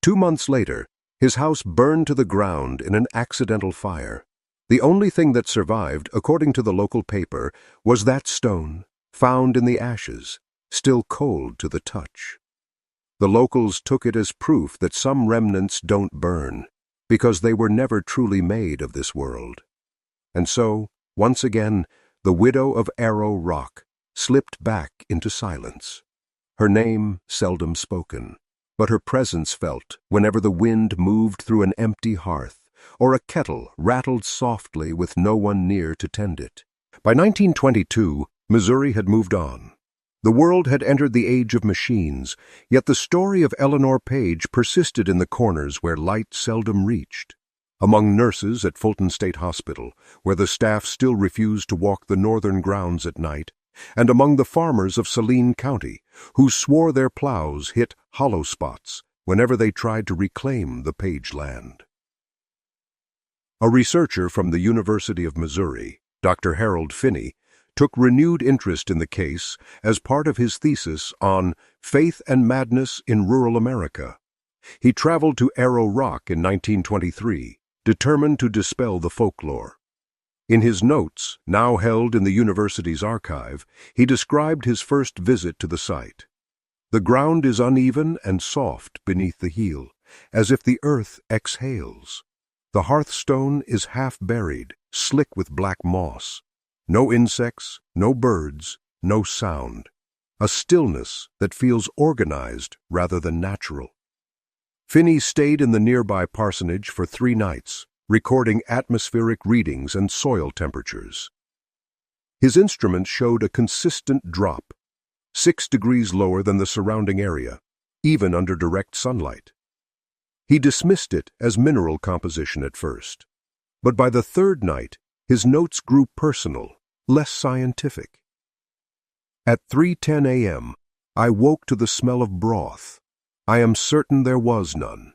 S1: 2 months later, his house burned to the ground in an accidental fire. The only thing that survived, according to the local paper, was that stone, found in the ashes, still cold to the touch. The locals took it as proof that some remnants don't burn, because they were never truly made of this world. And so, once again, the widow of Arrow Rock slipped back into silence. Her name seldom spoken, but her presence felt whenever the wind moved through an empty hearth, or a kettle rattled softly with no one near to tend it. By 1922, Missouri had moved on. The world had entered the age of machines, yet the story of Eleanor Page persisted in the corners where light seldom reached. Among nurses at Fulton State Hospital, where the staff still refused to walk the northern grounds at night, and among the farmers of Saline County, who swore their plows hit hollow spots whenever they tried to reclaim the Page land. A researcher from the University of Missouri, Dr. Harold Finney, took renewed interest in the case as part of his thesis on Faith and Madness in Rural America. He traveled to Arrow Rock in 1923, determined to dispel the folklore. In his notes, now held in the university's archive, he described his first visit to the site. The ground is uneven and soft beneath the heel, as if the earth exhales. The hearthstone is half buried, slick with black moss. No insects, no birds, no sound. A stillness that feels organized rather than natural. Finney stayed in the nearby parsonage for 3 nights, recording atmospheric readings and soil temperatures. His instruments showed a consistent drop, 6 degrees lower than the surrounding area, even under direct sunlight. He dismissed it as mineral composition at first, but by the 3rd night, his notes grew personal, less scientific. At 3:10 a.m., I woke to the smell of broth. I am certain there was none.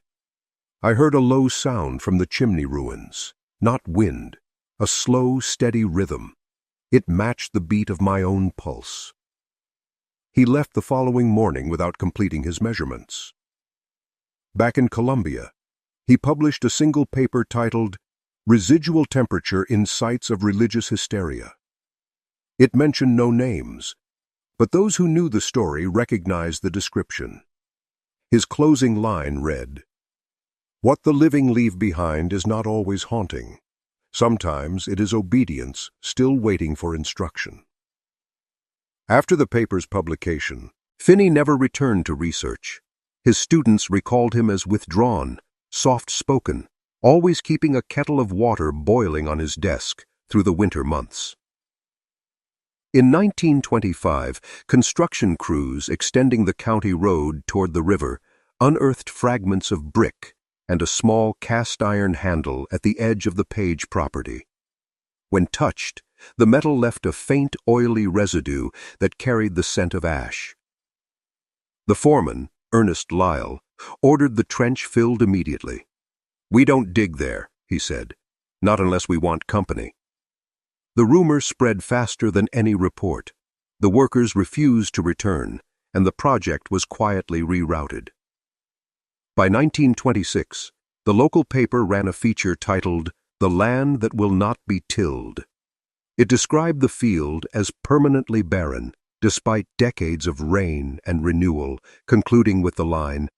S1: I heard a low sound from the chimney ruins, not wind, a slow, steady rhythm. It matched the beat of my own pulse. He left the following morning without completing his measurements. Back in Columbia, he published a single paper titled Residual Temperature in Sites of Religious Hysteria. It mentioned no names, but those who knew the story recognized the description. His closing line read, "What the living leave behind is not always haunting. Sometimes it is obedience still waiting for instruction." After the paper's publication, Finney never returned to research. His students recalled him as withdrawn, soft-spoken, always keeping a kettle of water boiling on his desk through the winter months. In 1925, construction crews extending the county road toward the river unearthed fragments of brick and a small cast-iron handle at the edge of the Page property. When touched, the metal left a faint, oily residue that carried the scent of ash. The foreman, Ernest Lyle, ordered the trench filled immediately. "We don't dig there," he said, "not unless we want company." The rumor spread faster than any report. The workers refused to return, and the project was quietly rerouted. By 1926, the local paper ran a feature titled "The Land That Will Not Be Tilled." It described the field as permanently barren, despite decades of rain and renewal, concluding with the line,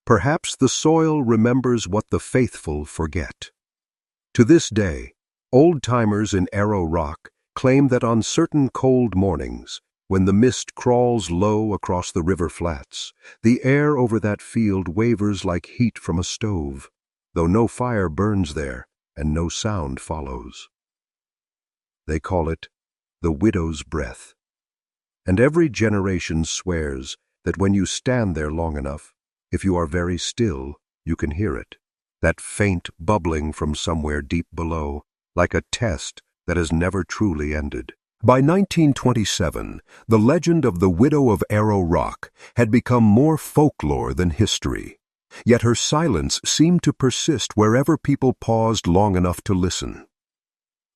S1: "Perhaps the soil remembers what the faithful forget." To this day, old-timers in Arrow Rock claim that on certain cold mornings, when the mist crawls low across the river flats, the air over that field wavers like heat from a stove, though no fire burns there and no sound follows. They call it the widow's breath. And every generation swears that when you stand there long enough, if you are very still, you can hear it, that faint bubbling from somewhere deep below, like a test that has never truly ended. By 1927, the legend of the Widow of Arrow Rock had become more folklore than history, yet her silence seemed to persist wherever people paused long enough to listen.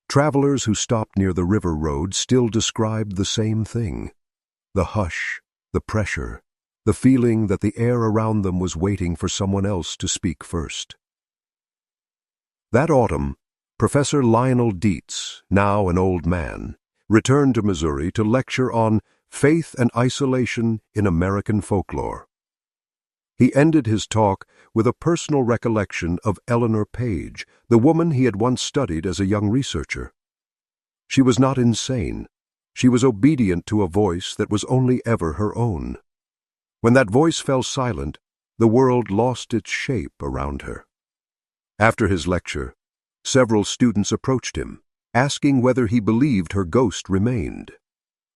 S1: Travelers who stopped near the river road still described the same thing: the hush, the pressure, the feeling that the air around them was waiting for someone else to speak first. That autumn, Professor Lionel Dietz, now an old man, returned to Missouri to lecture on Faith and Isolation in American Folklore. He ended his talk with a personal recollection of Eleanor Page, the woman he had once studied as a young researcher. She was not insane. She was obedient to a voice that was only ever her own. When that voice fell silent, the world lost its shape around her. After his lecture, several students approached him, asking whether he believed her ghost remained.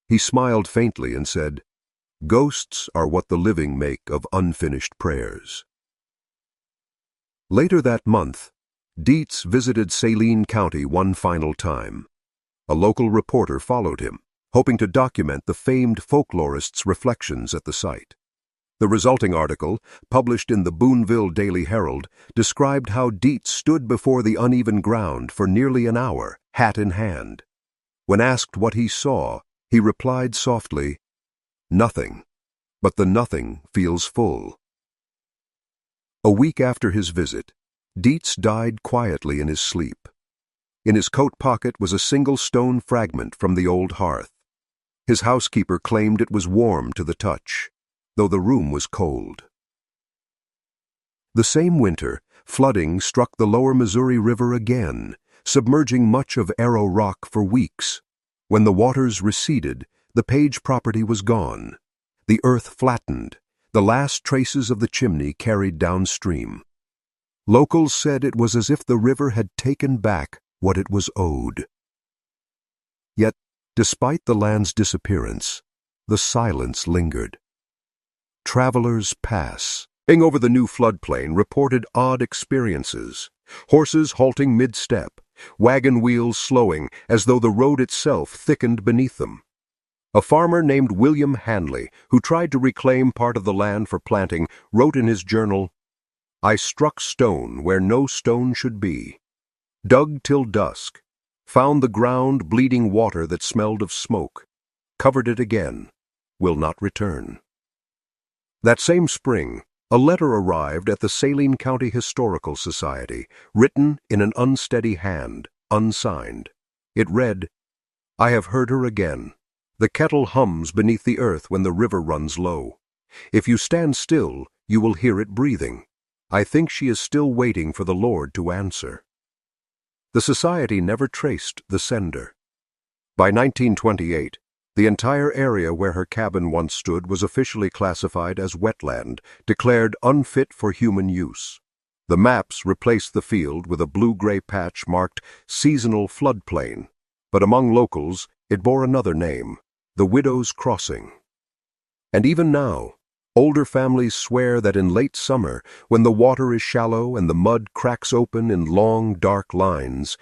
S1: He smiled faintly and said, "Ghosts are what the living make of unfinished prayers." Later that month, Dietz visited Saline County one final time. A local reporter followed him, hoping to document the famed folklorist's reflections at the site. The resulting article, published in the Boonville Daily Herald, described how Dietz stood before the uneven ground for nearly an hour, hat in hand. When asked what he saw, he replied softly, "Nothing, but the nothing feels full." A week after his visit, Dietz died quietly in his sleep. In his coat pocket was a single stone fragment from the old hearth. His housekeeper claimed it was warm to the touch, though the room was cold. The same winter, flooding struck the lower Missouri River again, submerging much of Arrow Rock for weeks. When the waters receded, the Page property was gone. The earth flattened, the last traces of the chimney carried downstream. Locals said it was as if the river had taken back what it was owed. Yet, despite the land's disappearance, the silence lingered. Travelers passing over the new floodplain reported odd experiences: horses halting mid-step, wagon wheels slowing as though the road itself thickened beneath them. A farmer named William Hanley, who tried to reclaim part of the land for planting, wrote in his journal, "I struck stone where no stone should be, dug till dusk, found the ground bleeding water that smelled of smoke, covered it again, will not return. That same spring, a letter arrived at the Saline County Historical Society, written in an unsteady hand, unsigned. It read, "I have heard her again. The kettle hums beneath the earth when the river runs low. If you stand still, you will hear it breathing. I think she is still waiting for the Lord to answer." The society never traced the sender. By 1928, the entire area where her cabin once stood was officially classified as wetland, declared unfit for human use. The maps replaced the field with a blue-gray patch marked seasonal floodplain, but among locals it bore another name, the Widow's Crossing. And even now, older families swear that in late summer, when the water is shallow and the mud cracks open in long, dark lines,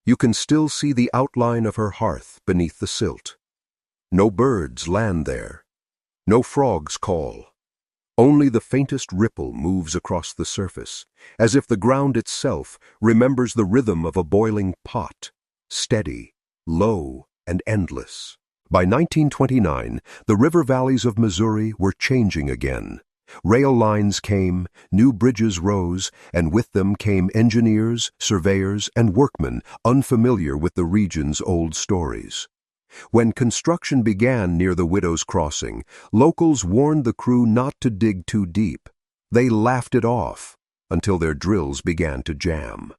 S1: you can still see the outline of her hearth beneath the silt. No birds land there. No frogs call. Only the faintest ripple moves across the surface, as if the ground itself remembers the rhythm of a boiling pot, steady, low, and endless. By 1929, the river valleys of Missouri were changing again. Rail lines came, new bridges rose, and with them came engineers, surveyors, and workmen unfamiliar with the region's old stories. When construction began near the Widow's Crossing, locals warned the crew not to dig too deep. They laughed it off until their drills began to jam.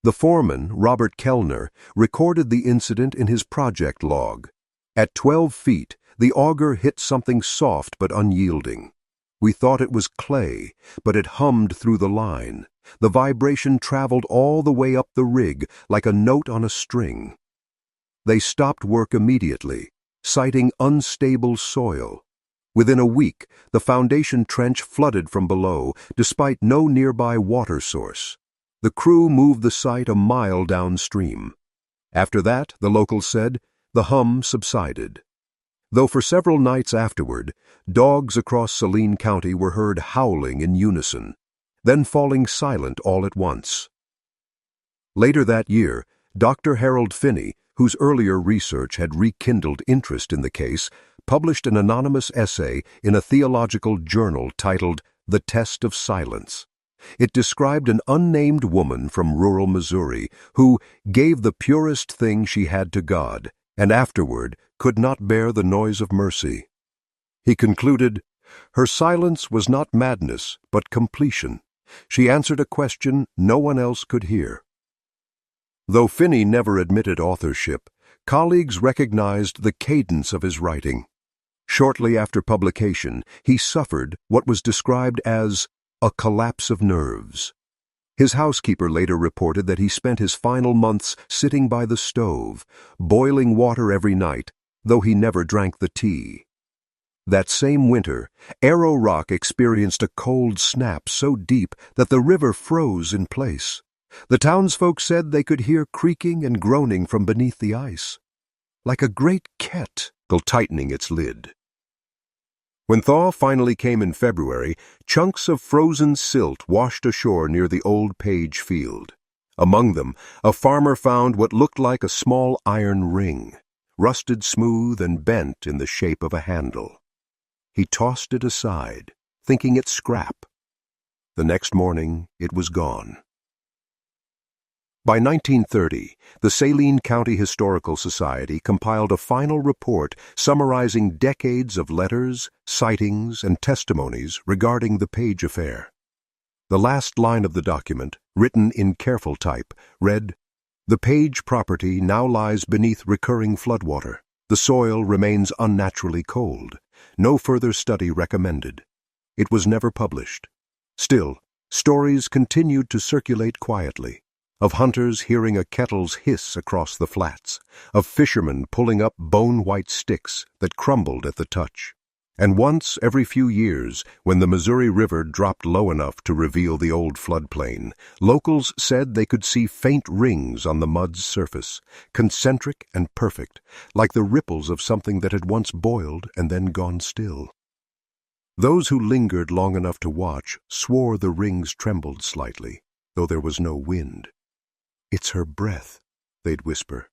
S1: The foreman, Robert Kellner, recorded the incident in his project log. At 12 feet, the auger hit something soft but unyielding. We thought it was clay, but it hummed through the line. The vibration traveled all the way up the rig like a note on a string. They stopped work immediately, citing unstable soil. Within a week, the foundation trench flooded from below, despite no nearby water source. The crew moved the site a mile downstream. After that, the locals said, the hum subsided. Though for several nights afterward, dogs across Saline County were heard howling in unison, then falling silent all at once. Later that year, Dr. Harold Finney, whose earlier research had rekindled interest in the case, published an anonymous essay in a theological journal titled The Test of Silence. It described an unnamed woman from rural Missouri who gave the purest thing she had to God, and afterward could not bear the noise of mercy. He concluded, her silence was not madness, but completion. She answered a question no one else could hear. Though Finney never admitted authorship, colleagues recognized the cadence of his writing. Shortly after publication, he suffered what was described as a collapse of nerves. His housekeeper later reported that he spent his final months sitting by the stove, boiling water every night, though he never drank the tea. That same winter, Arrow Rock experienced a cold snap so deep that the river froze in place. The townsfolk said they could hear creaking and groaning from beneath the ice, like a great kettle tightening its lid. When thaw finally came in February, chunks of frozen silt washed ashore near the old Page field. Among them, a farmer found what looked like a small iron ring, rusted smooth and bent in the shape of a handle. He tossed it aside, thinking it scrap. The next morning, it was gone. By 1930, the Saline County Historical Society compiled a final report summarizing decades of letters, sightings, and testimonies regarding the Page affair. The last line of the document, written in careful type, read, "The Page property now lies beneath recurring floodwater. The soil remains unnaturally cold. No further study recommended." It was never published. Still, stories continued to circulate quietly. Of hunters hearing a kettle's hiss across the flats, of fishermen pulling up bone-white sticks that crumbled at the touch. And once every few years, when the Missouri River dropped low enough to reveal the old floodplain, locals said they could see faint rings on the mud's surface, concentric and perfect, like the ripples of something that had once boiled and then gone still. Those who lingered long enough to watch swore the rings trembled slightly, though there was no wind. "It's her breath," they'd whisper,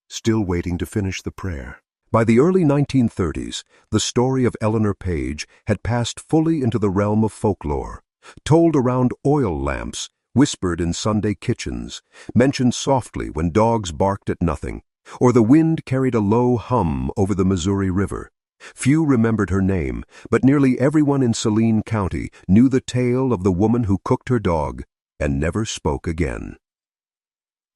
S1: still waiting to finish the prayer. By the early 1930s, the story of Eleanor Page had passed fully into the realm of folklore, told around oil lamps, whispered in Sunday kitchens, mentioned softly when dogs barked at nothing, or the wind carried a low hum over the Missouri River. Few remembered her name, but nearly everyone in Saline County knew the tale of the woman who cooked her dog and never spoke again.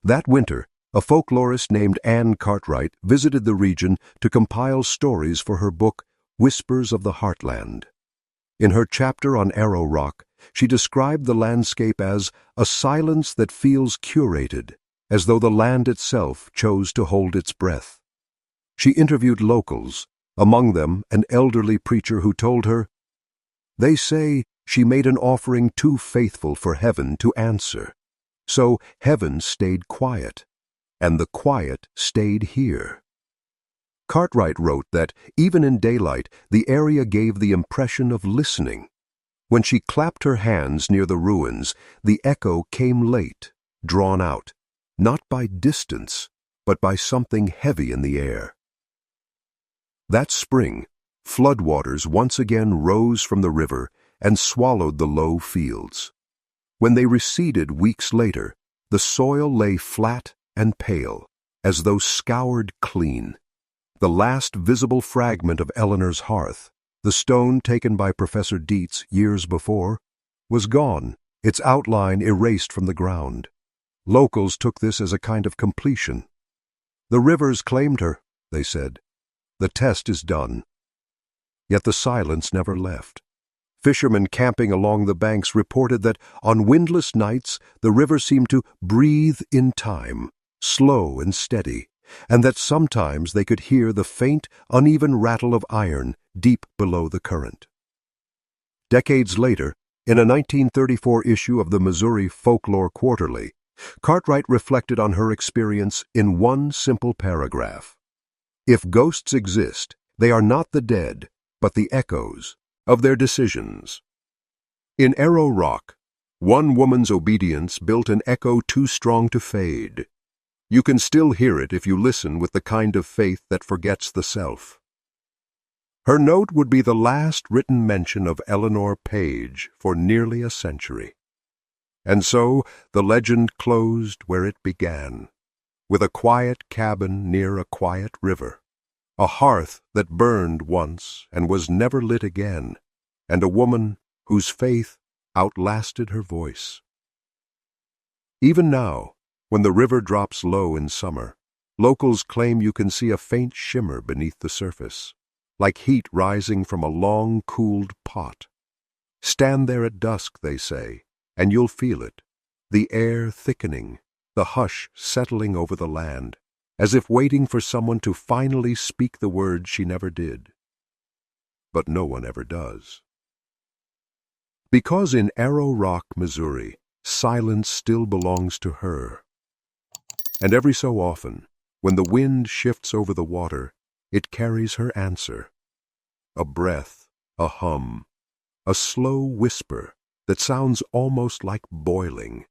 S1: That winter, a folklorist named Anne Cartwright visited the region to compile stories for her book, Whispers of the Heartland. In her chapter on Arrow Rock, she described the landscape as a silence that feels curated, as though the land itself chose to hold its breath. She interviewed locals, among them an elderly preacher who told her, "They say she made an offering too faithful for heaven to answer. So heaven stayed quiet, and the quiet stayed here." Cartwright wrote that, even in daylight, the area gave the impression of listening. When she clapped her hands near the ruins, the echo came late, drawn out, not by distance, but by something heavy in the air. That spring, floodwaters once again rose from the river and swallowed the low fields. When they receded weeks later, the soil lay flat and pale, as though scoured clean. The last visible fragment of Eleanor's hearth, the stone taken by Professor Dietz years before, was gone, its outline erased from the ground. Locals took this as a kind of completion. "The rivers claimed her," they said. "The test is done." Yet the silence never left. Fishermen camping along the banks reported that on windless nights the river seemed to breathe in time, slow and steady, and that sometimes they could hear the faint, uneven rattle of iron deep below the current. Decades later, in a 1934 issue of the Missouri Folklore Quarterly, Cartwright reflected on her experience in one simple paragraph. "If ghosts exist, they are not the dead, but the echoes of their decisions." In Arrow Rock, one woman's obedience built an echo too strong to fade. You can still hear it if you listen with the kind of faith that forgets the self. Her note would be the last written mention of Eleanor Page for nearly a century. And so the legend closed where it began, with a quiet cabin near a quiet river, a hearth that burned once and was never lit again, and a woman whose faith outlasted her voice. Even now, when the river drops low in summer, locals claim you can see a faint shimmer beneath the surface, like heat rising from a long-cooled pot. Stand there at dusk, they say, and you'll feel it, the air thickening, the hush settling over the land, as if waiting for someone to finally speak the words she never did. But no one ever does. Because in Arrow Rock, Missouri, silence still belongs to her. And every so often, when the wind shifts over the water, it carries her answer. A breath, a hum, a slow whisper that sounds almost like boiling,